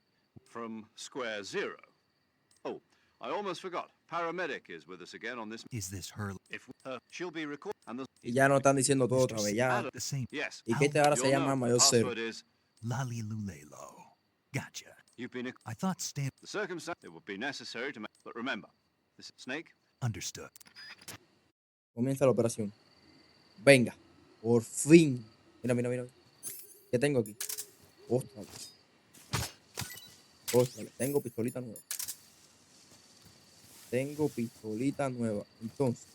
From Square Zero. Oh, I almost forgot. Paramedic is with us again on this... Is this her? If she'll be recorded... Y ya no están diciendo todo otra vez, ya. The same. Yes. Y que este ahora se llama Mayor Zero. Lalilulelo. Gotcha. You've been... I thought Stan... The circumstance it would be necessary to make... But remember, this is Snake. Understood. Comienza la operación. Venga. Por fin. Mira, mira, mira. ¿Qué tengo aquí? Ostras. Ostras. Tengo pistolita nueva. Tengo pistolita nueva. Entonces.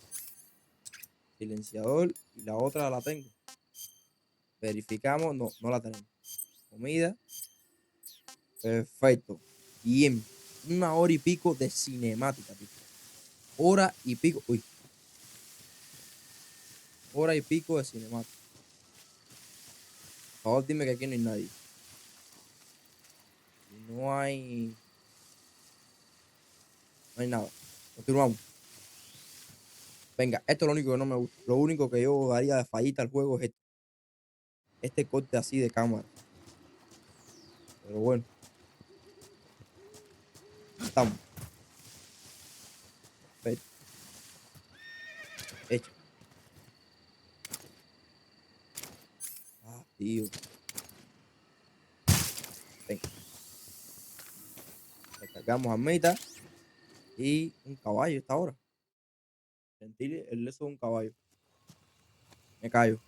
Silenciador. Y la otra la tengo. Verificamos. No, no la tenemos. Comida. Perfecto. Bien. 1 hora y pico de cinemática, tipo. Hora y pico. Uy. Hora y pico de cinemática. Por favor, dime que aquí no hay nadie. No hay. No hay nada. Continuamos. Venga, esto es lo único que no me gusta. Lo único que yo daría de fallita al juego es este corte así de cámara. Pero bueno. Estamos. Perfecto. Hecho. Ah, tío. Venga. Recargamos a meta. Y un caballo esta hora. Sentir el leso de un caballo. Me callo.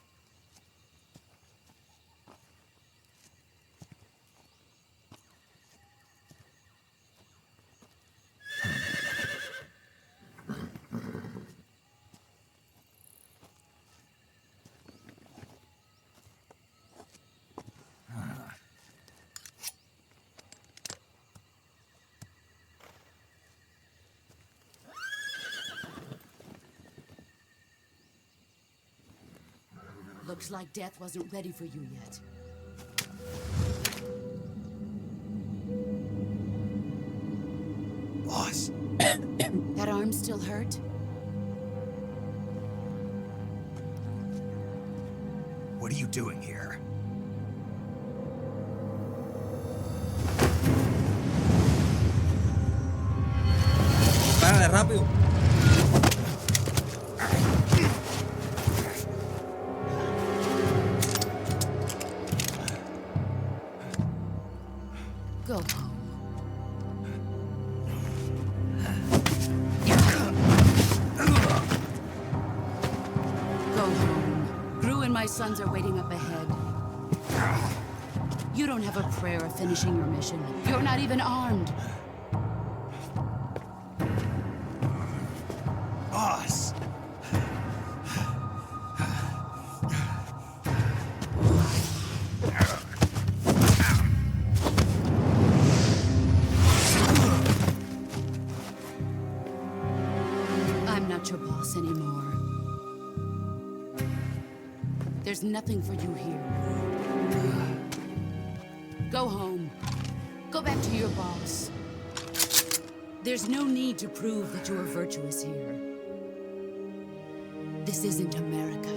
Looks like death wasn't ready for you yet. Boss. That arm still hurt? What are you doing here? Párale rápido. Go home. Go home. Gru and my sons are waiting up ahead. You don't have a prayer of finishing your mission. You're not even armed. boss. I'm not your boss anymore. There's nothing for you here. Go home. Go back to your boss. There's no need to prove that you are virtuous here. This isn't America.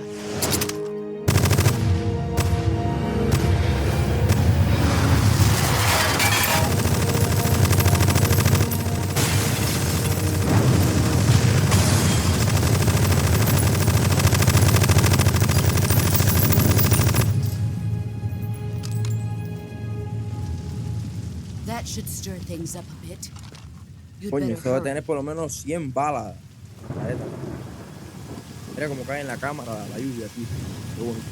That should stir things up a bit. You'd Coño, better esto debe hurry. tener por lo menos 100 balas. La neta. Mira cómo cae en la cámara la lluvia aquí. Qué bonito.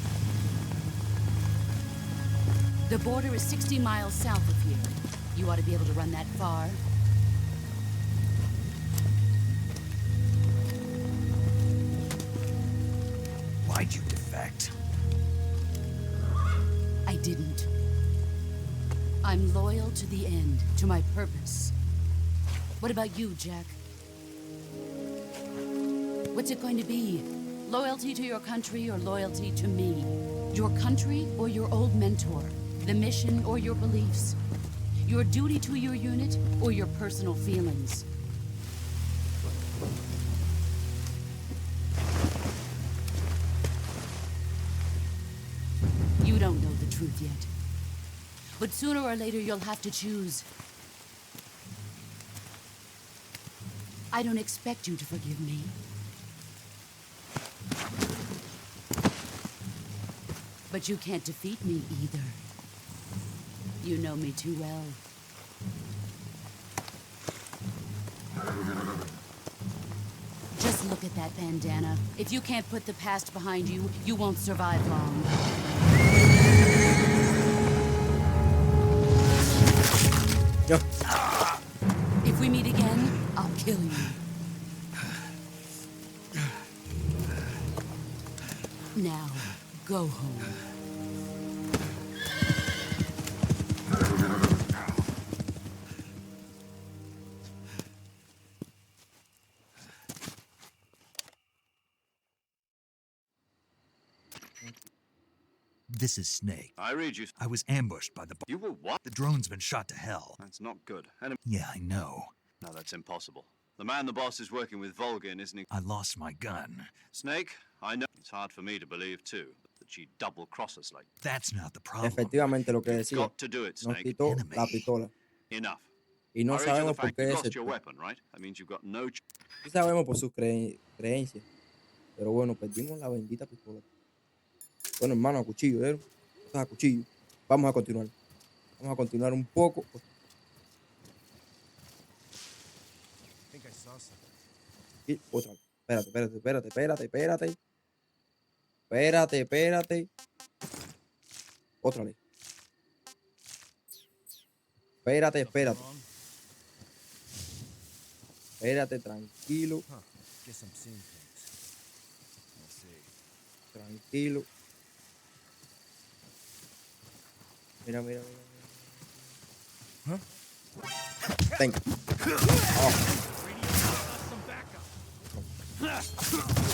The border is 60 miles south of here. You ought to be able to run that far. Why'd you defect? I didn't. I'm loyal to the end, to my purpose. What about you, Jack? What's it going to be? Loyalty to your country or loyalty to me? Your country or your old mentor? The mission or your beliefs? Your duty to your unit or your personal feelings? You don't know the truth yet. But sooner or later you'll have to choose. I don't expect you to forgive me. But you can't defeat me either. You know me too well. Just look at that bandana. If you can't put the past behind you, you won't survive long. Yo. If we meet again, I'll kill you. Now, go home. This is Snake. I read you. I was ambushed by the... You were what? The drone's been shot to hell. That's not good. And Yeah, I know. no, that's impossible. The man the boss is working with Volgin, isn't he? I lost my gun. Snake, I know. It's hard for me to believe, too, that she'd double-cross us like That's not the problem. Efectivamente lo que decía. Got to do it, Nos Snake. quitó la pistola. Enough. Y no I read you the sabemos por fact qué you es lost your esto. weapon, right? That means you've got no... Sí sabemos por sus creencias. Pero bueno, perdimos la bendita pistola. Bueno, hermano, a cuchillo, ¿eh? Esto es a cuchillo. Vamos a continuar. Vamos a continuar un poco. Y otra vez. Espérate. Otra vez. Espérate, tranquilo. Tranquilo. Mira. Venga.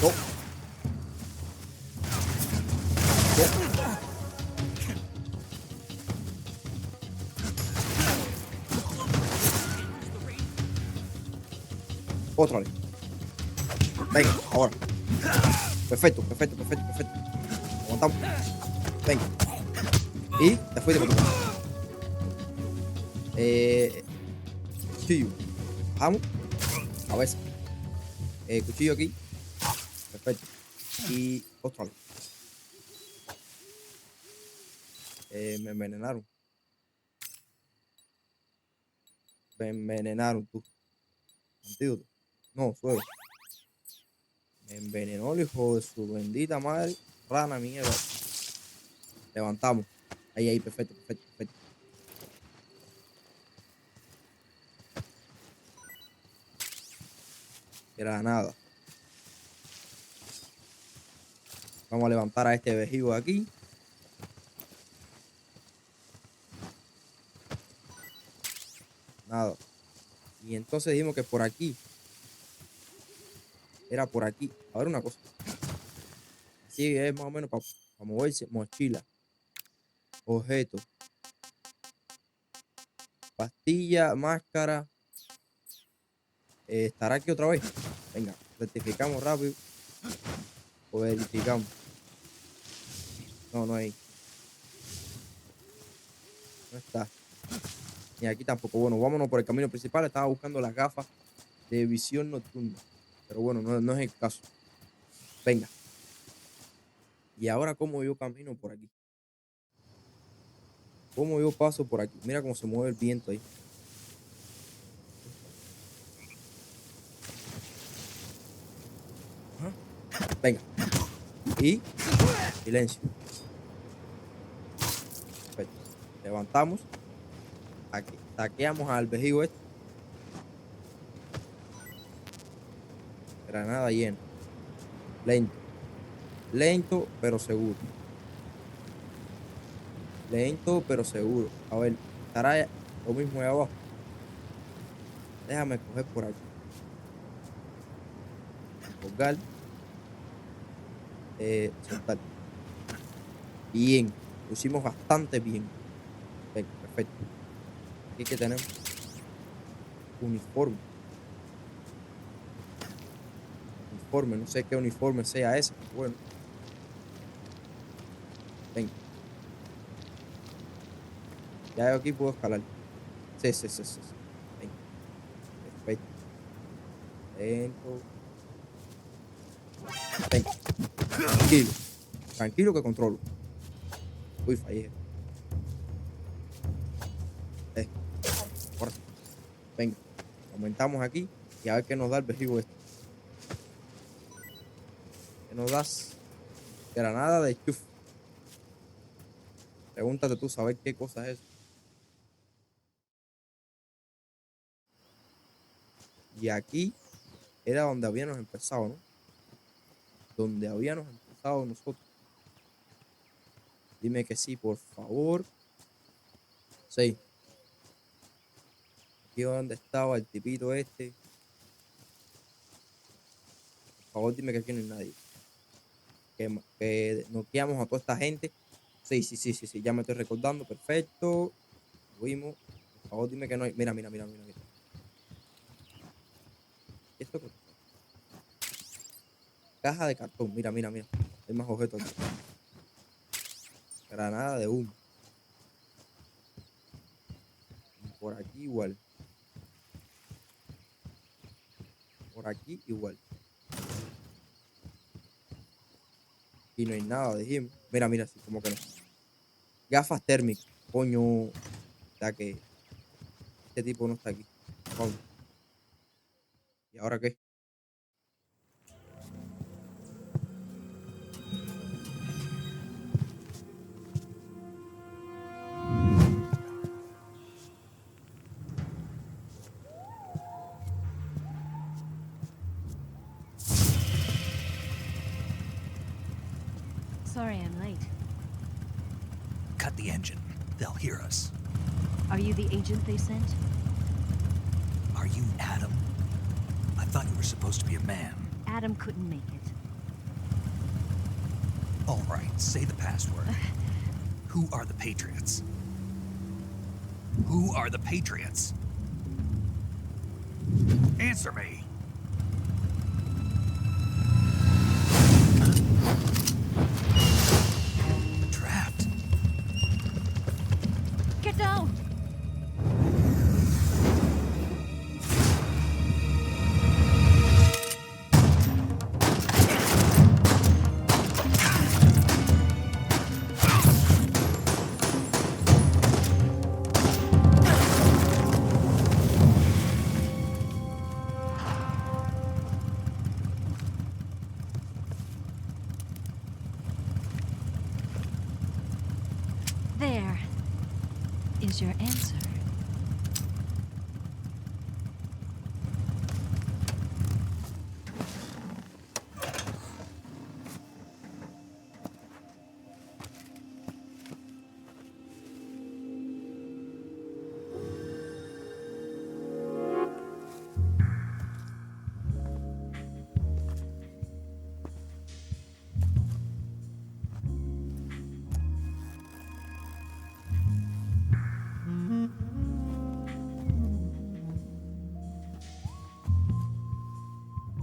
Oh. Otra vez. Venga, ahora. Perfecto. Aguantamos. Venga. Y te fuiste con tu cuchillo. Bajamos. Cabeza. Cuchillo aquí. Perfecto. Y otra vez. Me envenenaron. Tú. Antídoto. No, suelo. Me envenenó el hijo de su bendita madre. Rana mierda. Levantamos. Ahí, perfecto. Granada. Vamos a levantar a este vejigo de aquí. Nada. Y entonces dijimos que por aquí. Era por aquí. A ver una cosa. Así es más o menos para moverse. Mochila. Objeto. Pastilla, máscara. ¿Estará aquí otra vez? Venga, rectificamos rápido. O verificamos. No, no hay. No está. Ni aquí tampoco. Bueno, vámonos por el camino principal. Estaba buscando las gafas de visión nocturna. Pero bueno, no es el caso. Venga. Y ahora, ¿cómo yo camino por aquí? ¿Cómo yo paso por aquí? Mira cómo se mueve el viento ahí. Ajá. Venga. Y silencio. Perfecto. Levantamos. Aquí. Taqueamos al vejigo este. Granada llena. Lento. Lento, pero seguro. Lento, pero seguro. A ver, estará lo mismo ahí abajo. Déjame coger por aquí. Colgar. Soltar. Bien. Lo hicimos bastante bien. Venga, perfecto. Aquí que tenemos uniforme. Uniforme, no sé qué uniforme sea ese. Bueno. Venga. Ya yo aquí puedo escalar. Sí. Venga. Perfecto. Lento. Venga. Tranquilo. Tranquilo que controlo. Uy, fallé. Ahora sí. Venga. Aumentamos aquí y a ver qué nos da el vejigo este. ¿Qué nos das? Granada de chuf. Pregúntate tú, saber qué cosa es eso. Y aquí era donde habíamos empezado, ¿no? Donde habíamos empezado nosotros. Dime que sí, por favor. Sí. Aquí donde estaba el tipito este. Por favor, dime que aquí no hay nadie. Que noqueamos a toda esta gente. Sí. Ya me estoy recordando. Perfecto. Fuimos. Por favor, dime que no hay. Mira. ¿Esto qué? Caja de cartón. Mira. Hay más objetos aquí. Granada de humo. Por aquí igual. Por aquí igual. Y no hay nada, dijimos. Mira, sí, como que no. Gafas térmicas. Coño. O sea que este tipo no está aquí. Vamos. ¿Y ahora qué? Sorry I'm late. Cut the engine. They'll hear us. Are you the agent they sent? Are you Adam? I thought you were supposed to be a man. Adam couldn't make it. All right, say the password. Who are the Patriots? Who are the Patriots? Answer me. Trapped. Get down! There is your answer.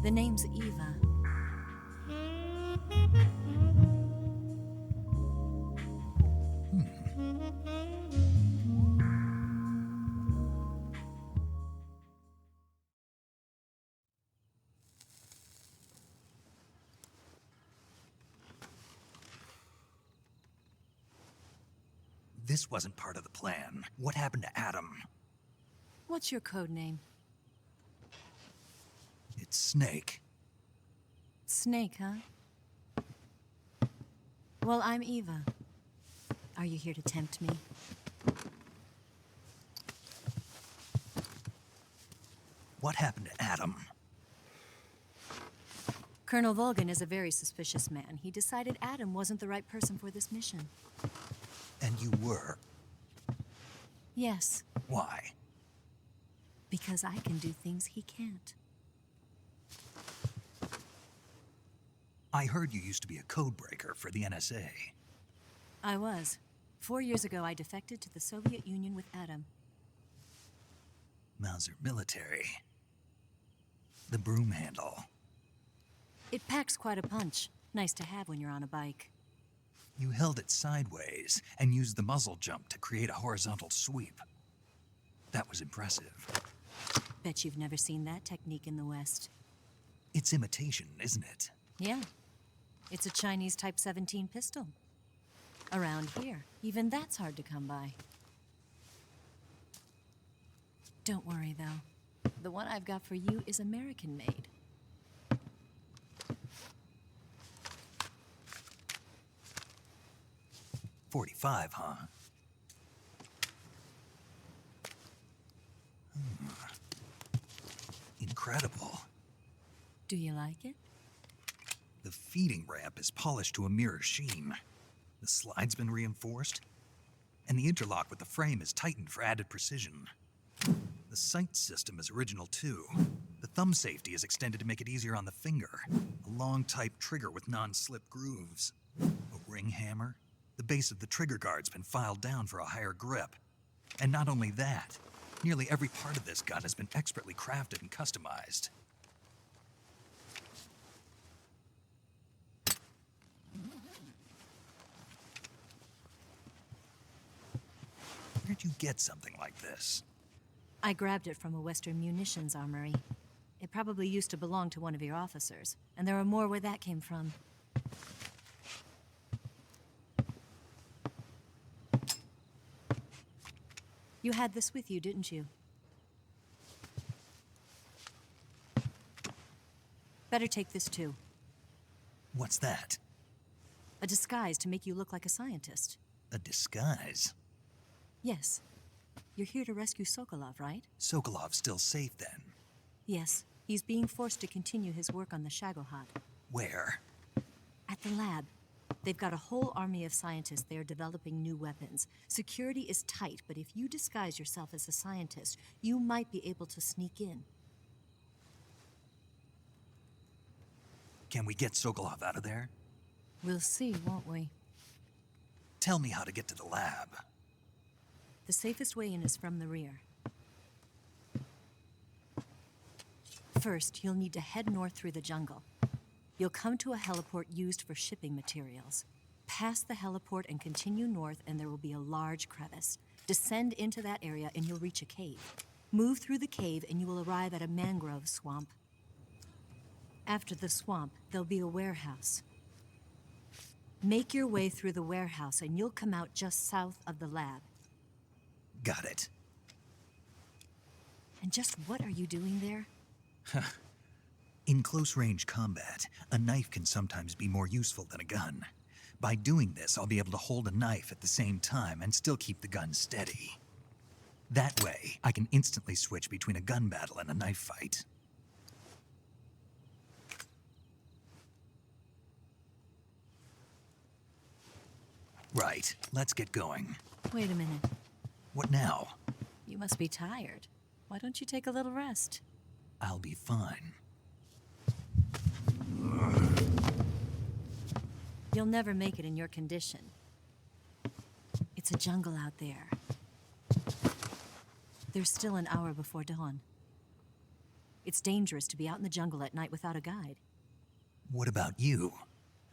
The name's Eva. This wasn't part of the plan. What happened to Adam? What's your code name? It's Snake. Snake, huh? Well, I'm Eva. Are you here to tempt me? What happened to Adam? Colonel Volgan is a very suspicious man. He decided Adam wasn't the right person for this mission. And you were? Yes, Why? because I can do things he can't. I heard you used to be a codebreaker for the NSA. I was. 4 years ago, I defected to the Soviet Union with Adam. Mauser military. The broom handle. It packs quite a punch. Nice to have when you're on a bike. You held it sideways and used the muzzle jump to create a horizontal sweep. That was impressive. Bet you've never seen that technique in the West. It's imitation, isn't it? Yeah. It's a Chinese Type 17 pistol. Around here, even that's hard to come by. Don't worry, though. The one I've got for you is American-made. .45, huh? Incredible. Do you like it? The feeding ramp is polished to a mirror sheen. The slide's been reinforced, and the interlock with the frame is tightened for added precision. The sight system is original too. The thumb safety is extended to make it easier on the finger. A long type trigger with non-slip grooves. A ring hammer. The base of the trigger guard's been filed down for a higher grip. And not only that, nearly every part of this gun has been expertly crafted and customized. Where'd you get something like this? I grabbed it from a Western munitions armory. It probably used to belong to one of your officers, and there are more where that came from. You had this with you, didn't you? Better take this too. What's that? A disguise to make you look like a scientist. A disguise? Yes. You're here to rescue Sokolov, right? Sokolov's still safe then? Yes. He's being forced to continue his work on the Shagohod. Where? At the lab. They've got a whole army of scientists there developing new weapons. Security is tight, but if you disguise yourself as a scientist, you might be able to sneak in. Can we get Sokolov out of there? We'll see, won't we? Tell me how to get to the lab. The safest way in is from the rear. First, you'll need to head north through the jungle. You'll come to a heliport used for shipping materials. Pass the heliport and continue north, and there will be a large crevice. Descend into that area and you'll reach a cave. Move through the cave and you will arrive at a mangrove swamp. After the swamp, there'll be a warehouse. Make your way through the warehouse and you'll come out just south of the lab. Got it. And just what are you doing there? In close-range combat, a knife can sometimes be more useful than a gun. By doing this, I'll be able to hold a knife at the same time and still keep the gun steady. That way, I can instantly switch between a gun battle and a knife fight. Right, let's get going. Wait a minute. What now? You must be tired. Why don't you take a little rest? I'll be fine. You'll never make it in your condition. It's a jungle out there. There's still an hour before dawn. It's dangerous to be out in the jungle at night without a guide. What about you?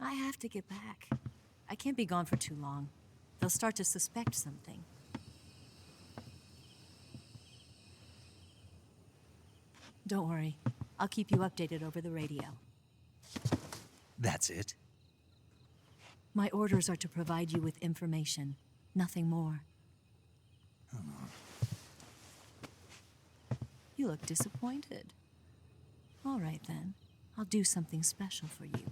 I have to get back. I can't be gone for too long. They'll start to suspect something. Don't worry. I'll keep you updated over the radio. That's it? My orders are to provide you with information, nothing more. You look disappointed. All right, then. I'll do something special for you.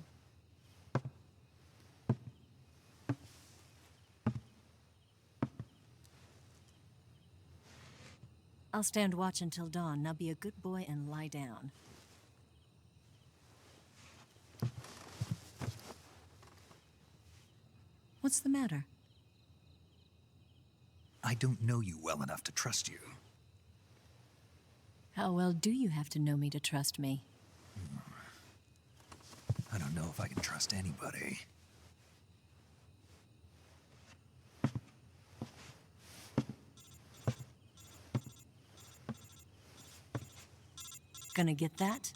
I'll stand watch until dawn. Now be a good boy and lie down. What's the matter? I don't know you well enough to trust you. How well do you have to know me to trust me? I don't know if I can trust anybody. Gonna get that?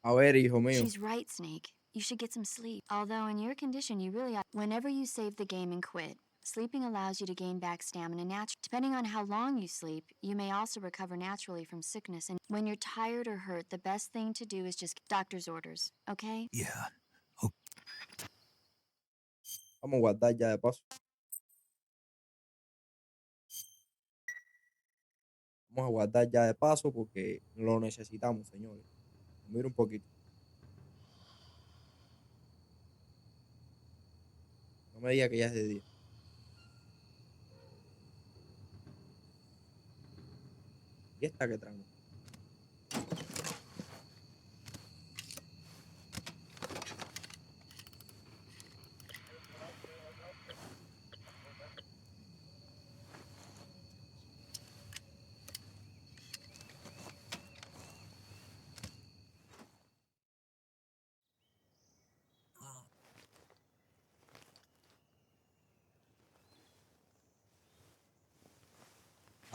A ver, hijo mío. She's right, Snake. You should get some sleep. Although in your condition, you really ought. Whenever you save the game and quit, sleeping allows you to gain back stamina naturally. Depending on how long you sleep, you may also recover naturally from sickness. And when you're tired or hurt, the best thing to do is just doctor's orders, okay? Yeah. Vamos a guardar ya de paso. Vamos a guardar ya de paso porque lo necesitamos, señores. Mira un poquito. No me diga que ya es de día. ¿Y esta qué trama?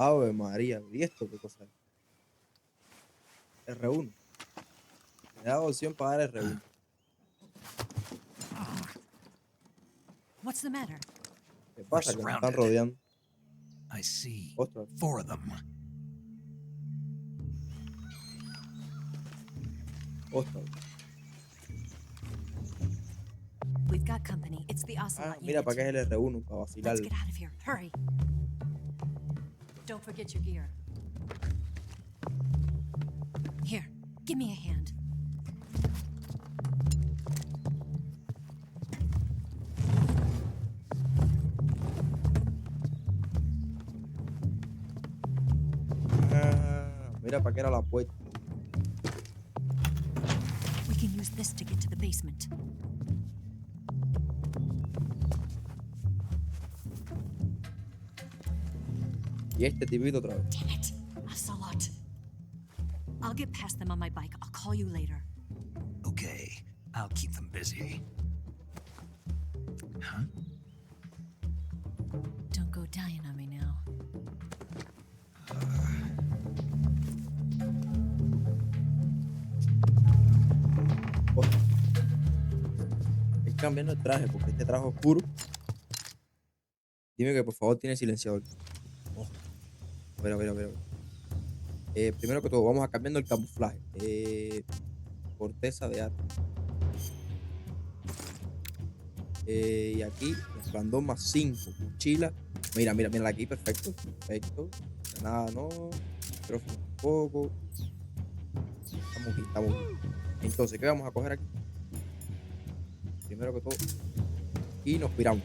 Ave María, ¿y esto qué cosa es? R1. Me da opción para dar R1. What's the matter? ¿Qué pasa? Que me están rodeando. I see. Ostras. 4 of them. Ostras. We've got company. It's the Ocelot Mira, unit. ¿para qué es el R1? Para Let's vacilarlo. get out of here. Hurry. Don't forget your gear. Here, give me a hand. Mira, ¿para qué era la puerta? We can use this to get to the basement. Y este tipito otra vez. Damn it, Ocelot. I'll get past them on my bike. I'll call you later. Okay, I'll keep them busy. Huh? Don't go dying on me now. Hay que cambiando el traje porque este traje es oscuro. Dime que por favor tiene silenciador. Oh. Mira. Primero que todo, vamos a cambiando el camuflaje. Corteza de arte. Y aquí, resplandor más 5. Mochila. Mira aquí, perfecto. Nada, no. Micrófono tampoco. Estamos bien. Entonces, ¿qué vamos a coger aquí? Primero que todo. Y nos piramos.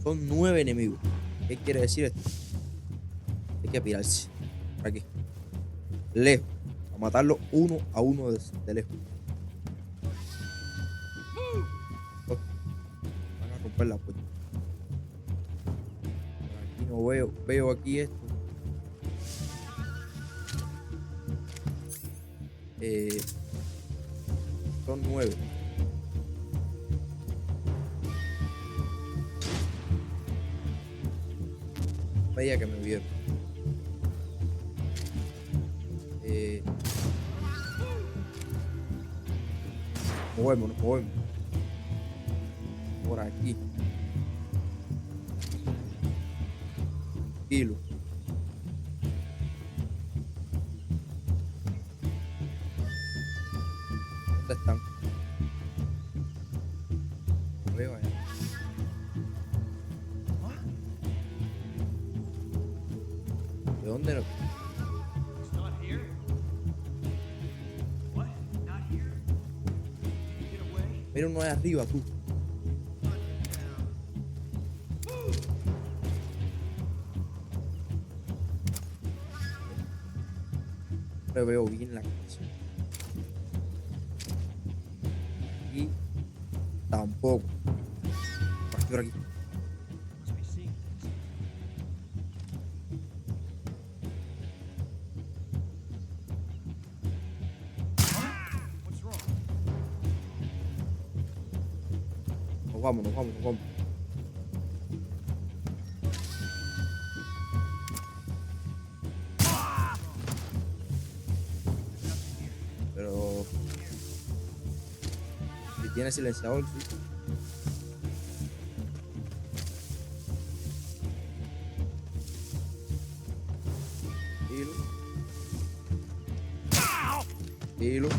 Son 9 enemigos. ¿Qué quiere decir esto? Hay que pirarse. Por aquí. Lejos. A matarlo uno a uno de lejos. Van a romper la puerta. Por aquí no veo aquí esto. Son 9. Veía que me vieron. Nos movemos. Por aquí. Tranquilo. ¿Dónde están? No veo allá. ¿De dónde no? Mira uno ahí arriba, tú. No le veo bien la cosa. Y tampoco. Por aquí. Nos vamos. Pero si tiene silenciador, sí. Hilo.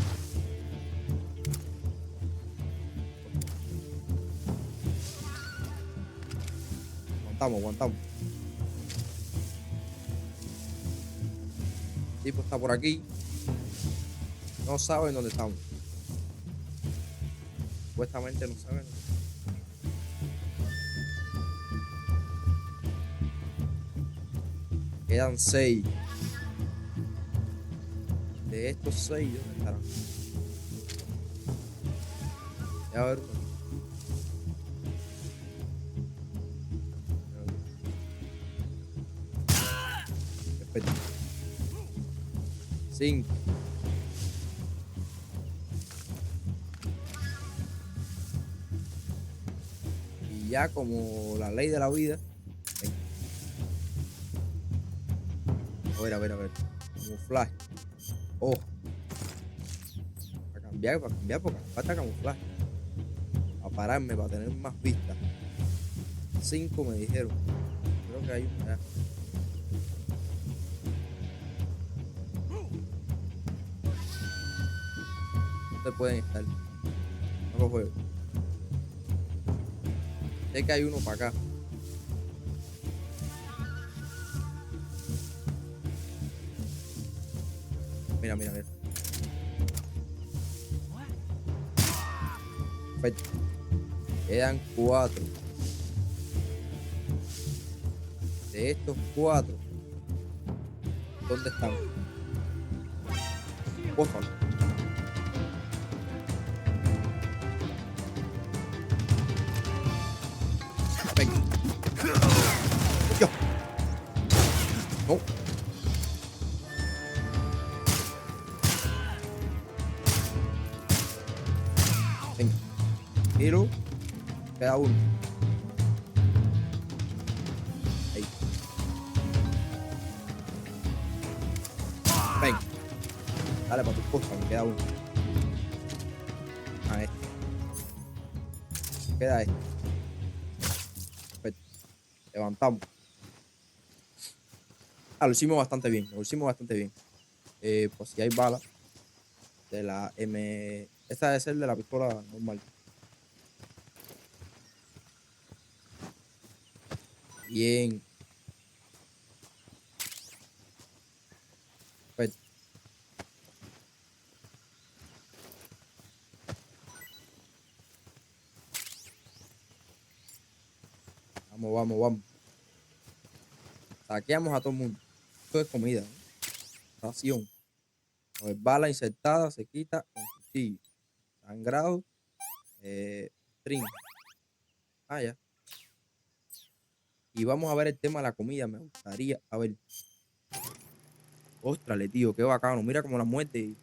Aguantamos. El tipo está por aquí. No saben dónde estamos. Supuestamente no saben. Quedan 6. De estos 6, ¿dónde estarán? A ver. Perfecto. 5. Y ya como la ley de la vida. A ver. Camuflaje. Oh. Para cambiar porque falta camuflaje. A pararme para tener más vistas. 5 me dijeron. Creo que hay una. ¿Dónde pueden estar? No lo juego. Sé que hay uno para acá. Mira. Perfecto. Quedan 4. De estos 4, ¿dónde están? Por favor. Venga. Yo. No. Venga. Pero queda uno. Ahí. Venga. Dale para tu costa, me queda uno. Este. Queda este. Perfecto. Levantamos. Lo hicimos bastante bien. Pues si hay balas de la M. Esta debe ser de la pistola normal. Bien. Perfecto. Vamos. Saqueamos a todo el mundo. Esto es comida, ¿no? Ración. A ver, bala insertada se quita con cuchillo. Sangrado. Trin. Ya. Y vamos a ver el tema de la comida. Me gustaría. A ver. Óstrale, tío, qué bacano. Mira como la muerte.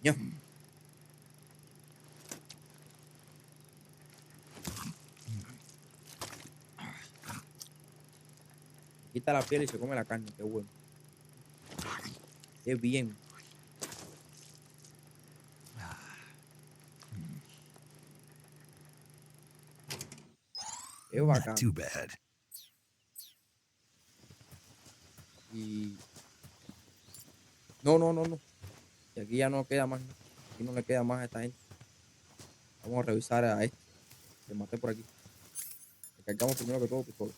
Ya. quita la piel y se come la carne. Qué bueno. Qué bien. Qué Not bacán. too bad. Y... No. Y aquí ya no queda más. Aquí no le queda más a esta gente. Vamos a revisar a este. Que maté por aquí. Le cargamos primero que todo pistola.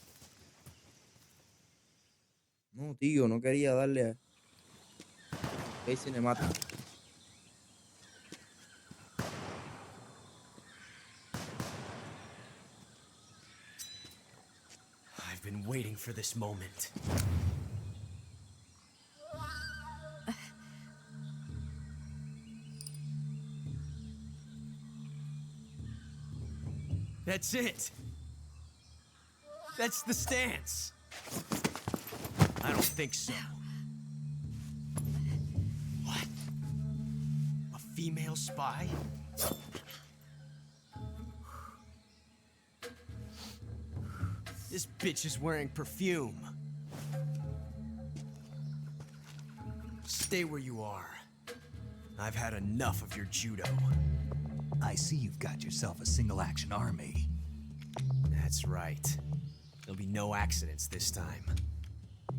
No, tío, no quería darle a... Hay cinemática. I've been waiting for this moment. That's it. That's the stance. I don't think so. What? A female spy? This bitch is wearing perfume. Stay where you are. I've had enough of your judo. I see you've got yourself a single-action army. That's right. There'll be no accidents this time.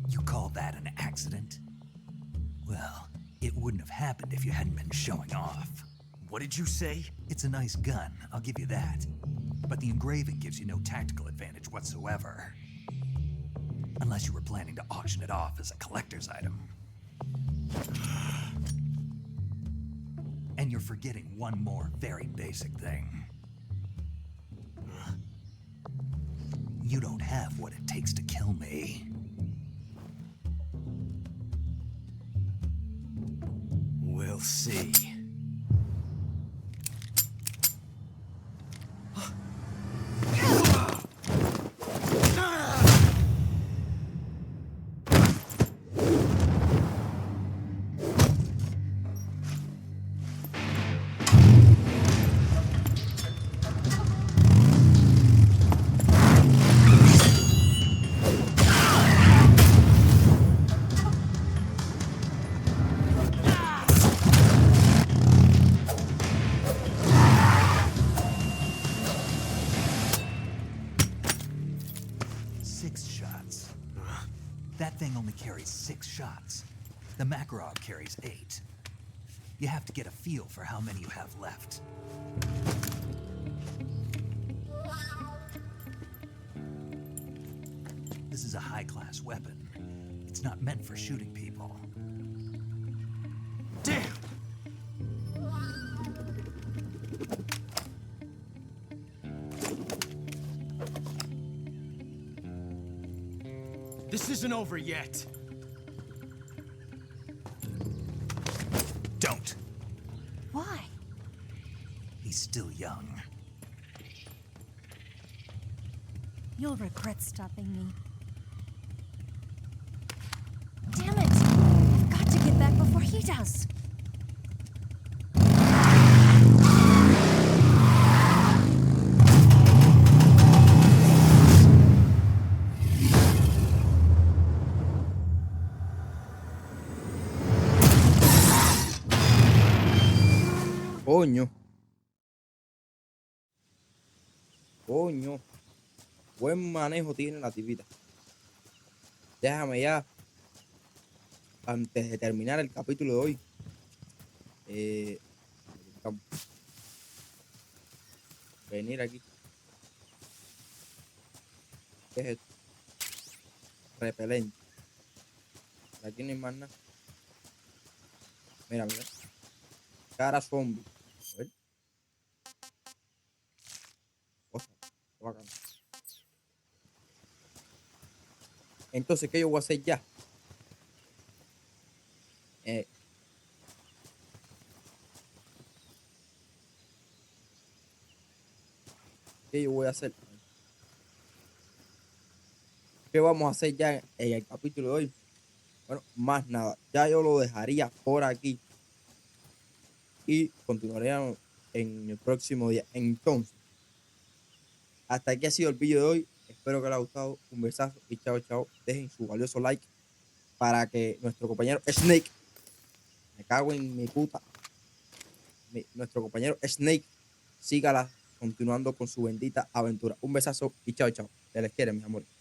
You call that an accident? Well, it wouldn't have happened if you hadn't been showing off. What did you say? It's a nice gun, I'll give you that. But the engraving gives you no tactical advantage whatsoever. Unless you were planning to auction it off as a collector's item. And you're forgetting one more very basic thing. You don't have what it takes to kill me. We'll see. That thing only carries 6 shots. The Makarov carries 8. You have to get a feel for how many you have left. This is a high-class weapon. It's not meant for shooting people. Damn! This isn't over yet. Don't. Why? He's still young. You'll regret stopping me. Damn it! I've got to get back before he does. Coño. Coño. Buen manejo tiene la tipita. Déjame ya, antes de terminar el capítulo de hoy, venir aquí. ¿Qué es esto? Repelente. Aquí no hay más nada. Mira. Cara zombie. A ver. Cosa, qué bacán. Entonces, ¿qué yo voy a hacer ya? ¿Qué yo voy a hacer? ¿Qué vamos a hacer ya en el capítulo de hoy? Bueno, más nada. Ya yo lo dejaría por aquí. Y continuaríamos en el próximo día. Entonces, hasta aquí ha sido el vídeo de hoy. Espero que les haya gustado. Un besazo y chao, chao. Dejen su valioso like para que nuestro compañero Snake, me cago en mi puta, nuestro compañero Snake siga continuando con su bendita aventura. Un besazo y chao, chao. Se les quiere, mis amores.